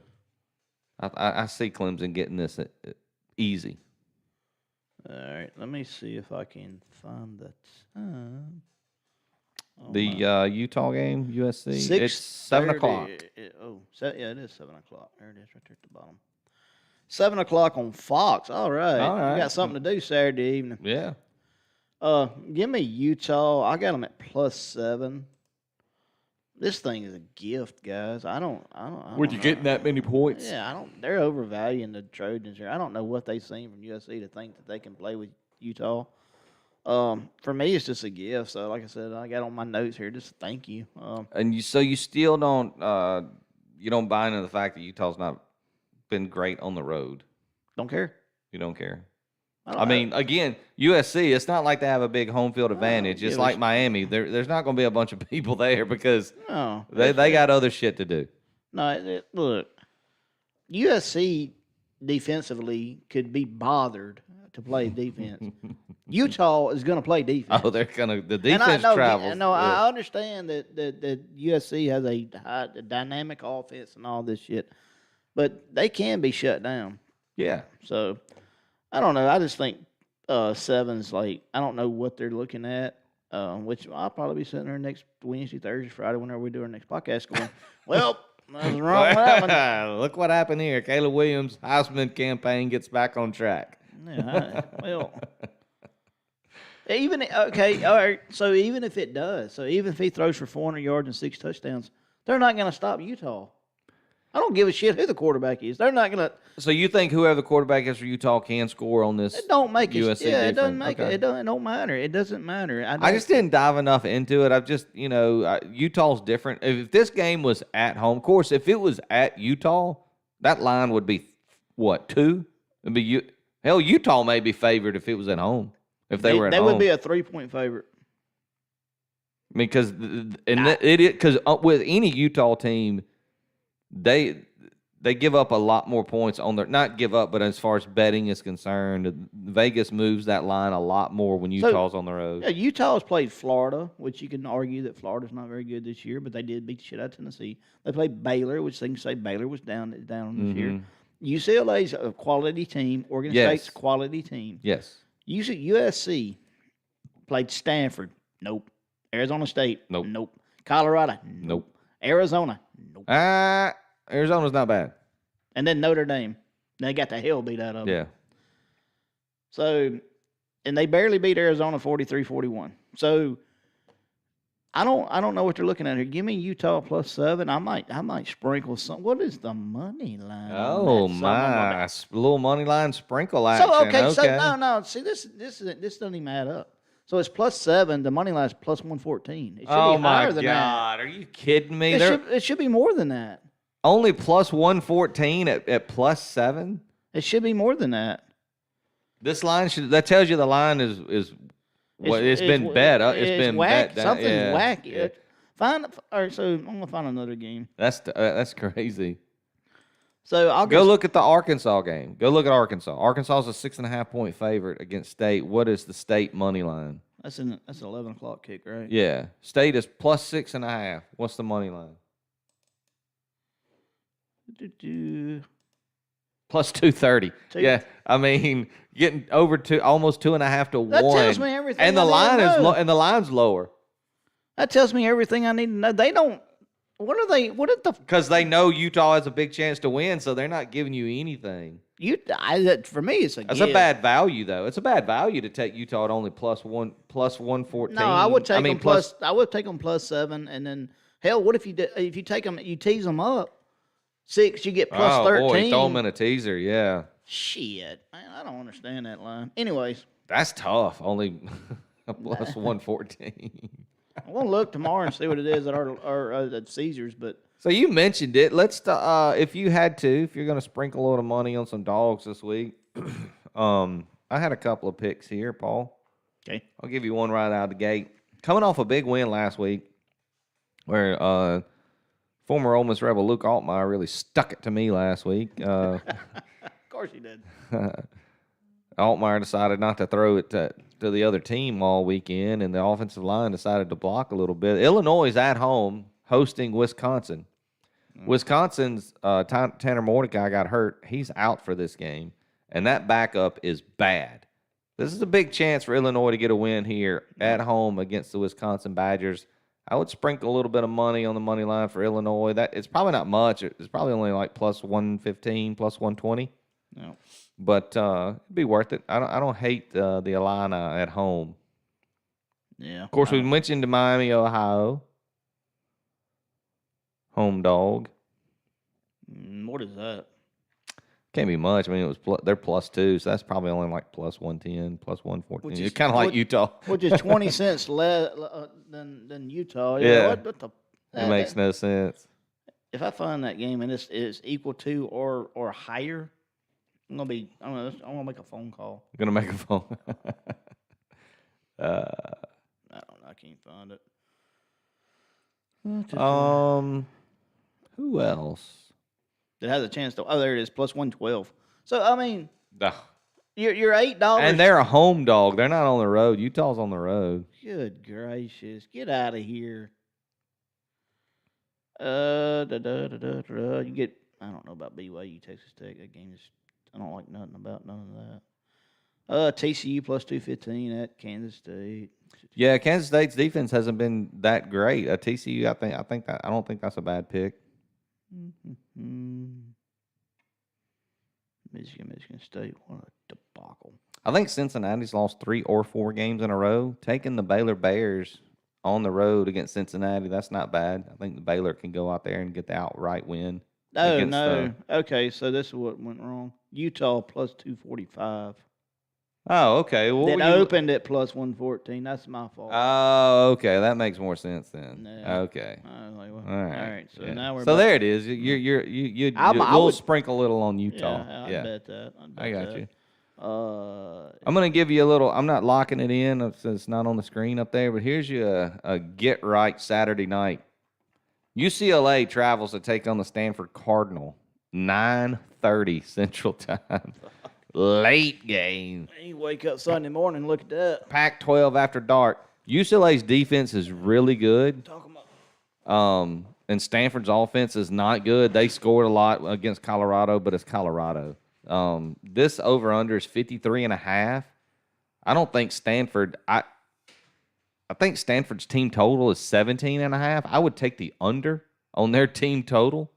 Speaker 1: I see Clemson getting this easy.
Speaker 2: All right, let me see if I can find the time.
Speaker 1: The Utah game, USC. It's 7:00.
Speaker 2: Yeah, it is 7:00. There it is, right there at the bottom. 7:00 on Fox. All right. You got something to do Saturday evening.
Speaker 1: Yeah.
Speaker 2: Give me Utah. I got them at +7. This thing is a gift, guys. I don't.
Speaker 1: Would you getting that many points?
Speaker 2: Yeah, They're overvaluing the Trojans here. I don't know what they've seen from USC to think that they can play with Utah. For me, it's just a gift. So, like I said, I got on my notes here. Just thank you.
Speaker 1: And you still don't you don't buy into the fact that Utah's not been great on the road.
Speaker 2: Don't care.
Speaker 1: You don't care. I mean, again, USC. It's not like they have a big home field advantage. It's like Miami. There's not going to be a bunch of people there because they got other shit to do.
Speaker 2: No, look, USC defensively could be bothered to play defense. Utah is going to play defense.
Speaker 1: Oh, they're going to the defense travels.
Speaker 2: No, I understand that USC has a dynamic offense and all this shit, but they can be shut down.
Speaker 1: Yeah.
Speaker 2: So I don't know. I just think 7's like I don't know what they're looking at. Which I'll probably be sitting there next Wednesday, Thursday, Friday, whenever we do our next podcast. Going, well, that was wrong. What happened?
Speaker 1: Look what happened here. Caleb Williams' Heisman campaign gets back on track.
Speaker 2: Yeah, okay, all right. So even if it does, even if he throws for 400 yards and 6 touchdowns, they're not going to stop Utah. I don't give a shit who the quarterback is. They're not going to.
Speaker 1: So you think whoever the quarterback is for Utah can score on this?
Speaker 2: It don't make it.
Speaker 1: USC
Speaker 2: Yeah, it doesn't
Speaker 1: different?
Speaker 2: make it. It don't matter. It doesn't matter.
Speaker 1: I just didn't dive enough into it. I've just, Utah's different. If this game was at home, of course, if it was at Utah, that line would be what 2? It'd be hell. Utah may be favored if it was at home. If they were at home,
Speaker 2: they would be a 3-point favorite.
Speaker 1: Because with any Utah team, they give up a lot more points on their, not give up, but as far as betting is concerned, Vegas moves that line a lot more when Utah's on the road.
Speaker 2: Yeah, Utah's played Florida, which you can argue that Florida's not very good this year, but they did beat the shit out of Tennessee. They played Baylor, which they can say Baylor was down this year. UCLA's a quality team. Oregon State's a quality team.
Speaker 1: Yes.
Speaker 2: USC played Stanford. Nope. Arizona State.
Speaker 1: Nope.
Speaker 2: Nope. Colorado.
Speaker 1: Nope.
Speaker 2: Arizona. Nope.
Speaker 1: Arizona's not bad.
Speaker 2: And then Notre Dame. They got the hell beat out of them.
Speaker 1: Yeah.
Speaker 2: So, and they barely beat Arizona 43-41. So, I don't know what they're looking at here. Give me Utah +7. I might sprinkle some. What is the money line?
Speaker 1: Oh my! Little money line sprinkle action.
Speaker 2: So okay. So no. See, this doesn't even add up. So it's +7. The money line's +114. It should be higher than that.
Speaker 1: Are you kidding me?
Speaker 2: It should be more than that.
Speaker 1: Only +114 at +7.
Speaker 2: It should be more than that.
Speaker 1: This line that tells you the line is what it's been bet. It's been
Speaker 2: whack.
Speaker 1: bet.
Speaker 2: Something's wacky.
Speaker 1: Yeah.
Speaker 2: All right, so I'm gonna find another game.
Speaker 1: That's crazy.
Speaker 2: So I'll
Speaker 1: go look at the Arkansas game. Go look at Arkansas. Arkansas is a 6.5 point favorite against State. What is the State money line?
Speaker 2: That's an 11 o'clock kick, right?
Speaker 1: Yeah, State is +6.5. What's the money line? +230. Yeah, I mean, getting over almost 2.5 to 1.
Speaker 2: That tells me everything.
Speaker 1: And the line is and the line's lower.
Speaker 2: That tells me everything I need to know. They don't. What are they? What are the?
Speaker 1: Because they know Utah has a big chance to win, so they're not giving you anything.
Speaker 2: For me, it's
Speaker 1: That's a bad value, though. It's a bad value to take Utah at only +114.
Speaker 2: No, I would take them plus. I would take them +7, and then hell, what if you take them, you tease them up 6, you get +13.
Speaker 1: Boy, throw them in a teaser, yeah.
Speaker 2: Shit, man, I don't understand that line. Anyways,
Speaker 1: that's tough. Only +114.
Speaker 2: I'm gonna look tomorrow and see what it is at our at Caesars. But
Speaker 1: so you mentioned it. Let's if you had to, if you're gonna sprinkle a little money on some dogs this week, I had a couple of picks here, Paul.
Speaker 2: Okay,
Speaker 1: I'll give you one right out of the gate. Coming off a big win last week, where former Ole Miss Rebel Luke Altmaier really stuck it to me last week.
Speaker 2: Of course he did.
Speaker 1: Altmaier decided not to throw it to the other team all weekend, and the offensive line decided to block a little bit. Illinois is at home hosting Wisconsin. Wisconsin's Tanner Mordecai got hurt. He's out for this game, and that backup is bad. This is a big chance for Illinois to get a win here at home against the Wisconsin Badgers. I would sprinkle a little bit of money on the money line for Illinois. It's probably not much. It's probably only like +115, +120.
Speaker 2: No.
Speaker 1: But it'd be worth it. I don't hate the Illini at home.
Speaker 2: Yeah.
Speaker 1: Of course, we mentioned Miami, Ohio. Home dog.
Speaker 2: What is that?
Speaker 1: Can't be much. I mean, they're +2, so that's probably only like +110, +114. It's kind of like Utah,
Speaker 2: which is 20 cents less than Utah.
Speaker 1: Yeah.
Speaker 2: What
Speaker 1: it makes no sense.
Speaker 2: If I find that game and it's equal to or higher, I'm gonna make a phone call.
Speaker 1: I'm gonna make a phone.
Speaker 2: I don't know. I can't find it.
Speaker 1: Who else?
Speaker 2: It has a chance to. Oh, there it is, +112. So I mean,
Speaker 1: Ugh.
Speaker 2: you're $8.
Speaker 1: And they're a home dog. They're not on the road. Utah's on the road.
Speaker 2: Good gracious, get out of here. You get. I don't know about BYU, Texas Tech. That game is. I don't like nothing about none of that. TCU +215 at Kansas State.
Speaker 1: Yeah, Kansas State's defense hasn't been that great. TCU, I don't think that's a bad pick.
Speaker 2: Michigan State, what a debacle.
Speaker 1: I think Cincinnati's lost 3 or 4 games in a row. Taking the Baylor Bears on the road against Cincinnati, that's not bad. I think the Baylor can go out there and get the outright win.
Speaker 2: No. Okay, so this is what went wrong. Utah +245.
Speaker 1: Oh, okay.
Speaker 2: It opened at +114. That's my fault.
Speaker 1: Oh, okay. That makes more sense then.
Speaker 2: No.
Speaker 1: Okay.
Speaker 2: All
Speaker 1: right.
Speaker 2: So now we're.
Speaker 1: So there it is. We'll sprinkle a little on Utah.
Speaker 2: Yeah, I bet that.
Speaker 1: I got you.
Speaker 2: I'm
Speaker 1: going to give you a little. I'm not locking it in. It's not on the screen up there. But here's you a get right Saturday night. UCLA travels to take on the Stanford Cardinal 9:30 Central Time. Late game.
Speaker 2: You wake up Sunday morning and look at that.
Speaker 1: Pac-12 after dark. UCLA's defense is really good.
Speaker 2: Talk about.
Speaker 1: And Stanford's offense is not good. They scored a lot against Colorado, but it's Colorado. This over-under is 53.5. I don't think Stanford – I think Stanford's team total is 17.5. I would take the under on their team total.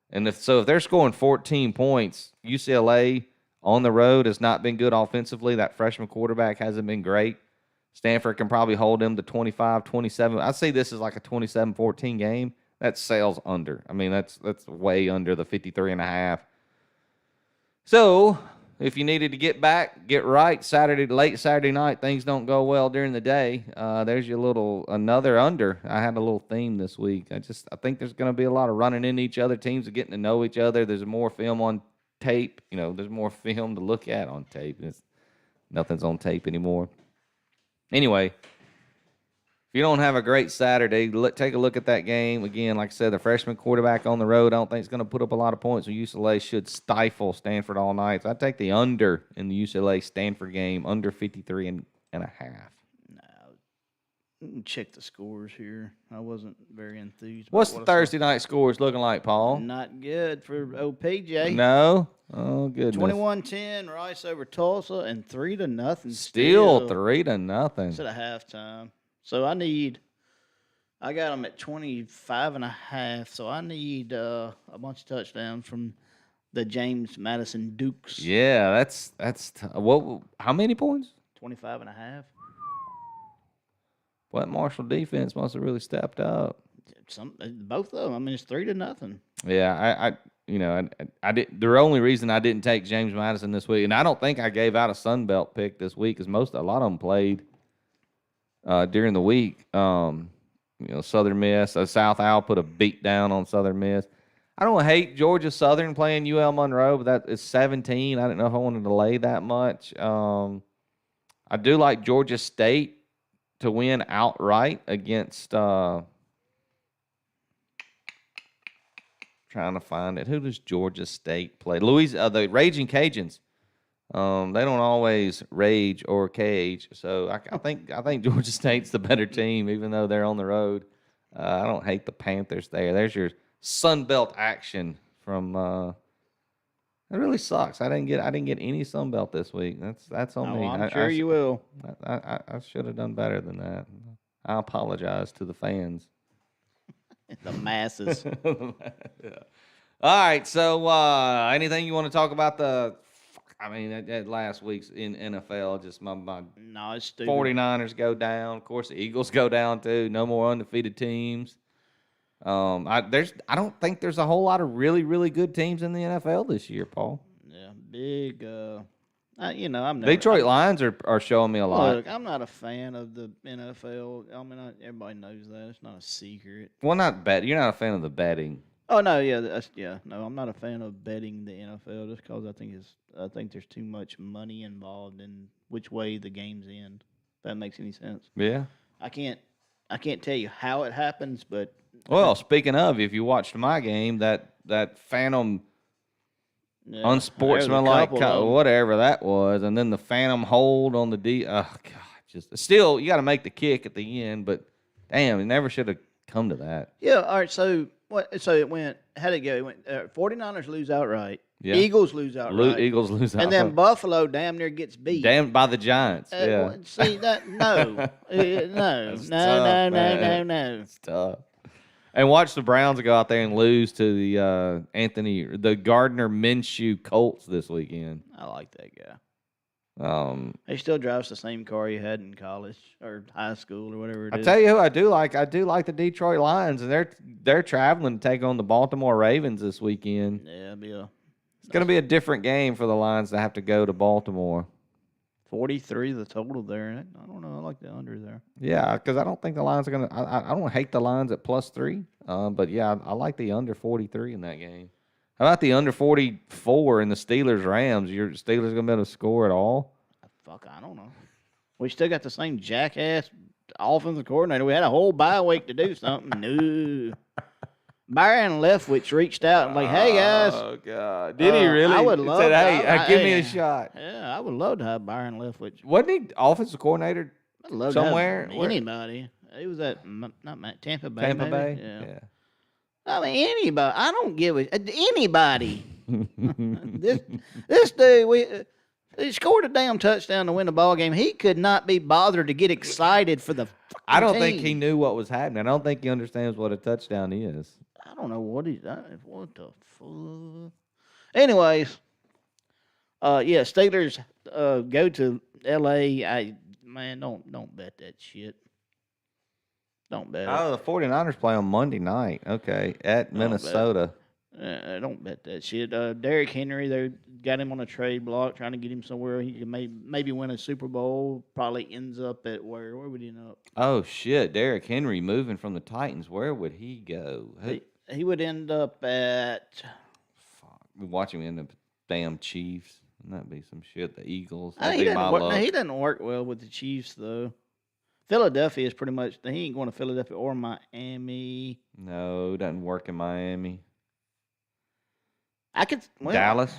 Speaker 1: And if they're scoring 14 points, UCLA on the road has not been good offensively. That freshman quarterback hasn't been great. Stanford can probably hold them to 25, 27. I see this as like a 27-14 game. That sells under. I mean, that's way under the 53.5. So if you needed to get right, late Saturday night, things don't go well during the day. There's your another under. I had a little theme this week. I think there's going to be a lot of running into each other. Teams are getting to know each other. There's more film on tape. There's more film to look at on tape. Nothing's on tape anymore. Anyway, if you don't have a great Saturday, take a look at that game. Again, like I said, the freshman quarterback on the road, I don't think it's going to put up a lot of points. So UCLA should stifle Stanford all night. So I take the under in the UCLA-Stanford game, under 53.5.
Speaker 2: Check the scores here. I wasn't very enthused.
Speaker 1: What's the Thursday night scores looking like, Paul?
Speaker 2: Not good for OPJ.
Speaker 1: No? Oh, goodness.
Speaker 2: 21-10, Rice over Tulsa, and 3-0.
Speaker 1: Still 3-0.
Speaker 2: Instead of halftime. So I got them at 25.5. So I need a bunch of touchdowns from the James Madison Dukes.
Speaker 1: Yeah, that's what? How many points?
Speaker 2: 25.5.
Speaker 1: What Marshall defense must have really stepped up.
Speaker 2: Both of them. I mean, it's 3-0.
Speaker 1: Yeah, I did. The only reason I didn't take James Madison this week, and I don't think I gave out a Sun Belt pick this week, is a lot of them played during the week. Southern Miss, South Al put a beat down on Southern Miss. I don't hate Georgia Southern playing UL Monroe, but that is 17. I didn't know if I wanted to lay that much. I do like Georgia State to win outright against trying to find it. Who does Georgia State play? The Raging Cajuns. They don't always rage or cage. So I think Georgia State's the better team, even though they're on the road. I don't hate the Panthers there. There's your Sun Belt action from it really sucks. I didn't get any Sun Belt this week. That's on me.
Speaker 2: I'm sure you will.
Speaker 1: I should have done better than that. I apologize to the fans.
Speaker 2: The masses.
Speaker 1: Yeah. All right. So anything you want to talk about that last week's in NFL? Just my
Speaker 2: no, it's stupid.
Speaker 1: 49ers go down. Of course, the Eagles go down too. No more undefeated teams. I don't think there's a whole lot of really, really good teams in the NFL this year, Paul.
Speaker 2: Yeah, big. I'm never.
Speaker 1: Detroit Lions are showing me a lot.
Speaker 2: Look, I'm not a fan of the NFL. I mean, everybody knows that. It's not a secret.
Speaker 1: Well, not bet. You're not a fan of the betting.
Speaker 2: Oh no, yeah, no, I'm not a fan of betting the NFL just because I think there's too much money involved in which way the games end. If that makes any sense.
Speaker 1: Yeah.
Speaker 2: I can't tell you how it happens, but.
Speaker 1: Well, speaking of, if you watched my game, that phantom unsportsmanlike whatever that was, and then the phantom hold on the oh god, just still you got to make the kick at the end, but damn, it never should have come to that.
Speaker 2: Yeah, all right. So what? So it went. How'd it go? It went. 49ers lose outright.
Speaker 1: Yeah.
Speaker 2: Eagles lose outright.
Speaker 1: Eagles lose outright.
Speaker 2: And then Buffalo damn near gets beat.
Speaker 1: Damn by the Giants. Yeah.
Speaker 2: See that? No, no.
Speaker 1: It's tough. And watch the Browns go out there and lose to the Gardner Minshew Colts this weekend.
Speaker 2: I like that guy. He still drives the same car he had in college or high school or whatever it is.
Speaker 1: I tell you who I do like. I do like the Detroit Lions, and they're traveling to take on the Baltimore Ravens this weekend.
Speaker 2: Yeah,
Speaker 1: it's going to be a different game for the Lions to have to go to Baltimore.
Speaker 2: 43 the total there. I don't know. I like the under there.
Speaker 1: Yeah, because I don't think the Lions are going to. I don't hate the Lions at +3, but yeah, I like the under 43 in that game. How about the under 44 in the Steelers-Rams? Your Steelers going to be able to score at all?
Speaker 2: Fuck, I don't know. We still got the same jackass offensive coordinator. We had a whole bye week to do something. No. Byron Leftwich reached out and like, hey guys,
Speaker 1: Oh God! Did he
Speaker 2: I
Speaker 1: really?
Speaker 2: would
Speaker 1: He
Speaker 2: love
Speaker 1: said,
Speaker 2: to-
Speaker 1: "Hey, give me
Speaker 2: hey.
Speaker 1: a shot."
Speaker 2: yeah, I would love to have Byron Leftwich.
Speaker 1: Wasn't he offensive coordinator
Speaker 2: I'd love
Speaker 1: somewhere?
Speaker 2: to have anybody. He was at Tampa Bay.
Speaker 1: Tampa
Speaker 2: maybe?
Speaker 1: Bay.
Speaker 2: Yeah. I mean anybody. I don't give a anybody. This dude, he scored a damn touchdown to win the ball game. He could not be bothered to get excited for the.
Speaker 1: I don't think
Speaker 2: team.
Speaker 1: he knew what was happening. I don't think he understands what a touchdown is.
Speaker 2: I don't know what he's done. What the fuck? Anyways, yeah, Steelers go to L.A. Man, don't bet that shit. Don't bet it.
Speaker 1: Oh, the 49ers play on Monday night. Okay, at Minnesota.
Speaker 2: Don't bet that shit. Derrick Henry, they got him on a trade block, trying to get him somewhere he could maybe win a Super Bowl. Probably ends up at where? Where would he end up?
Speaker 1: Oh shit, Derrick Henry moving from the Titans. Where would he go?
Speaker 2: He would end up at.
Speaker 1: Fuck, we watch him in the damn Chiefs. That'd be some shit. The Eagles.
Speaker 2: He doesn't work well with the Chiefs though. Philadelphia is pretty much. He ain't going to Philadelphia or Miami.
Speaker 1: No, it doesn't work in Miami. Dallas.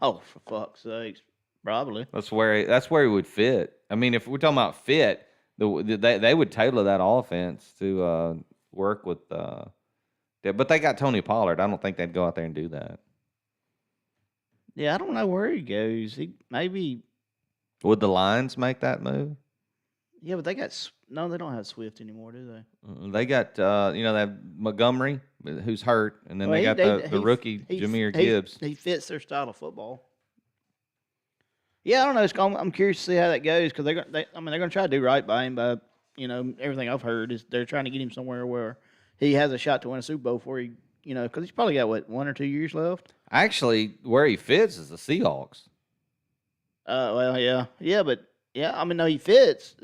Speaker 2: Oh, for fuck's sakes, probably.
Speaker 1: That's where he would fit. I mean, if we're talking about fit, they would tailor that offense to work with. But they got Tony Pollard. I don't think they'd go out there and do that.
Speaker 2: Yeah, I don't know where he goes. He maybe.
Speaker 1: Would the Lions make that move?
Speaker 2: Yeah, but they don't have Swift anymore, do they?
Speaker 1: They got they have Montgomery, who's hurt, and then they got the rookie Jahmyr Gibbs.
Speaker 2: He fits their style of football. Yeah, I don't know. I'm curious to see how that goes because they're going to try to do right by him. But everything I've heard is they're trying to get him somewhere where he has a shot to win a Super Bowl before he, because he's probably got 1 or 2 years left.
Speaker 1: Actually, where he fits is the Seahawks.
Speaker 2: Well, yeah, but yeah, I mean, no, he fits.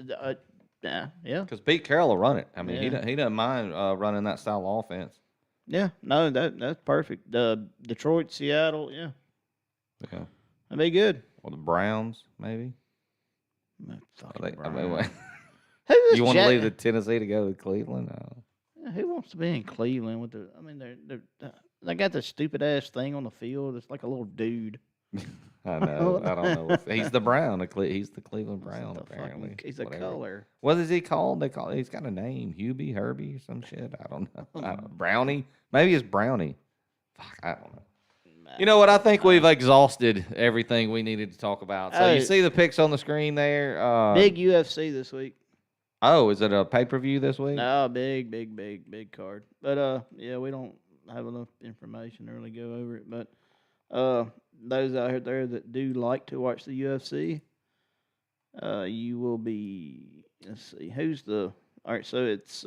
Speaker 2: Yeah.
Speaker 1: Because Pete Carroll will run it. I mean, he doesn't mind running that style of offense.
Speaker 2: Yeah, no, that's perfect. Detroit, Seattle, yeah, that'd be good.
Speaker 1: Or the Browns, maybe.
Speaker 2: Browns.
Speaker 1: You want to leave the Tennessee to go to Cleveland? No.
Speaker 2: Yeah, who wants to be in Cleveland with they got the stupid ass thing on the field. It's like a little dude.
Speaker 1: I know. I don't know. He's the Brown. He's the Cleveland Brown, apparently.
Speaker 2: He's a color.
Speaker 1: What is he called? He's got a name. Hubie, Herbie, or some shit. I don't know. Brownie? Maybe it's Brownie. Fuck, I don't know. You know what? I think we've exhausted everything we needed to talk about. So you see the pics on the screen there.
Speaker 2: Big UFC this week.
Speaker 1: Oh, is it a pay-per-view this week?
Speaker 2: No, big card. But yeah, we don't have enough information to really go over it. But those out there that do like to watch the UFC, you will be. Let's see, all right. So it's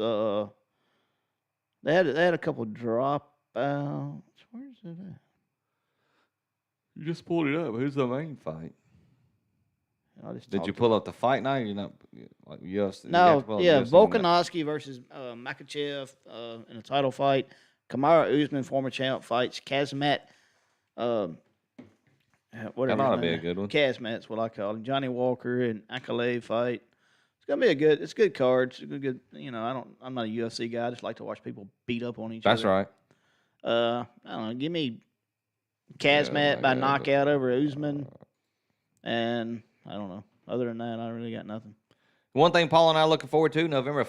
Speaker 2: they had a couple dropouts. Where is it at?
Speaker 1: You just pulled it up. Who's the main fight? Did you
Speaker 2: to
Speaker 1: pull up the fight night? You're not like UFC.
Speaker 2: No, yeah, Volkanovski versus Makachev in a title fight. Kamaru Usman, former champ, fights Kazmat. Whatever.
Speaker 1: That ought to be a good one.
Speaker 2: Kazmat's what I call him. Johnny Walker and Akalev fight. It's gonna be it's a good card. It's a good. I'm not a UFC guy. I just like to watch people beat up on each other.
Speaker 1: That's right.
Speaker 2: I don't know. Give me Kazmat by knockout over Usman, and I don't know. Other than that, I really got nothing.
Speaker 1: One thing Paul and I are looking forward to, November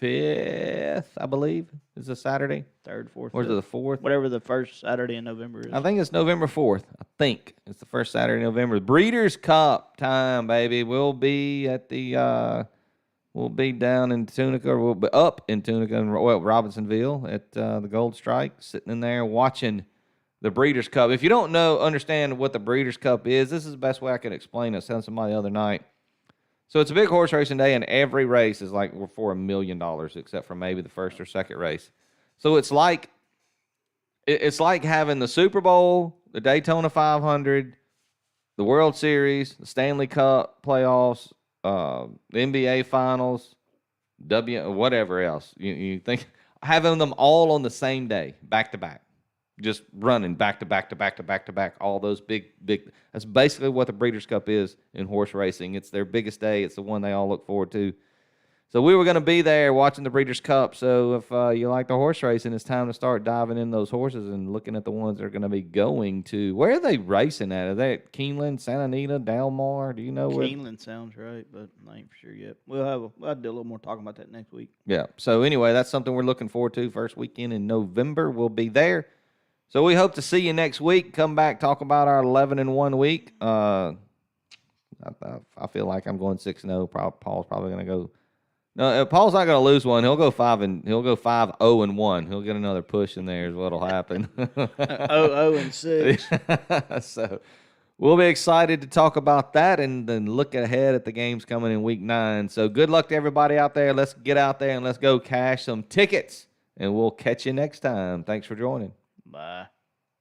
Speaker 1: 5th, I believe, is a Saturday.
Speaker 2: 3rd, 4th.
Speaker 1: Or is it the 4th?
Speaker 2: Whatever the first Saturday in November is.
Speaker 1: I think it's November 4th. I think it's the first Saturday in November. Breeders' Cup time, baby. We'll be at the we'll be down in Tunica, or we'll be up in Tunica and Robinsonville at the Gold Strike, sitting in there watching the Breeders' Cup. If you don't understand what the Breeders' Cup is, this is the best way I can explain it. I was telling somebody the other night. So it's a big horse racing day, and every race is like for $1 million, except for maybe the first or second race. So it's like having the Super Bowl, the Daytona 500, the World Series, the Stanley Cup playoffs, the NBA Finals, whatever else. You think having them all on the same day, back to back. Just running back to back to back to back to back, all those big. That's basically what the Breeders' Cup is in horse racing. It's their biggest day. It's the one they all look forward to. So we were going to be there watching the Breeders' Cup. So if you like the horse racing, it's time to start diving in those horses and looking at the ones that are going to be going to. Where are they racing at? Are they at Keeneland, Santa Anita, Delmar? Do you know where?
Speaker 2: Keeneland sounds right, but I ain't for sure yet. We'll do a little more talking about that next week.
Speaker 1: Yeah. So anyway, that's something we're looking forward to. First weekend in November, we'll be there. So we hope to see you next week. Come back, talk about our 11-1 week. I feel like I'm going 6-0. Paul's probably going to go. No, Paul's not going to lose one. He'll go 5-0-1. He'll get another push in there. Is what'll happen.
Speaker 2: 0-6.
Speaker 1: So we'll be excited to talk about that and then look ahead at the games coming in week 9. So good luck to everybody out there. Let's get out there and let's go cash some tickets. And we'll catch you next time. Thanks for joining.
Speaker 2: Bye.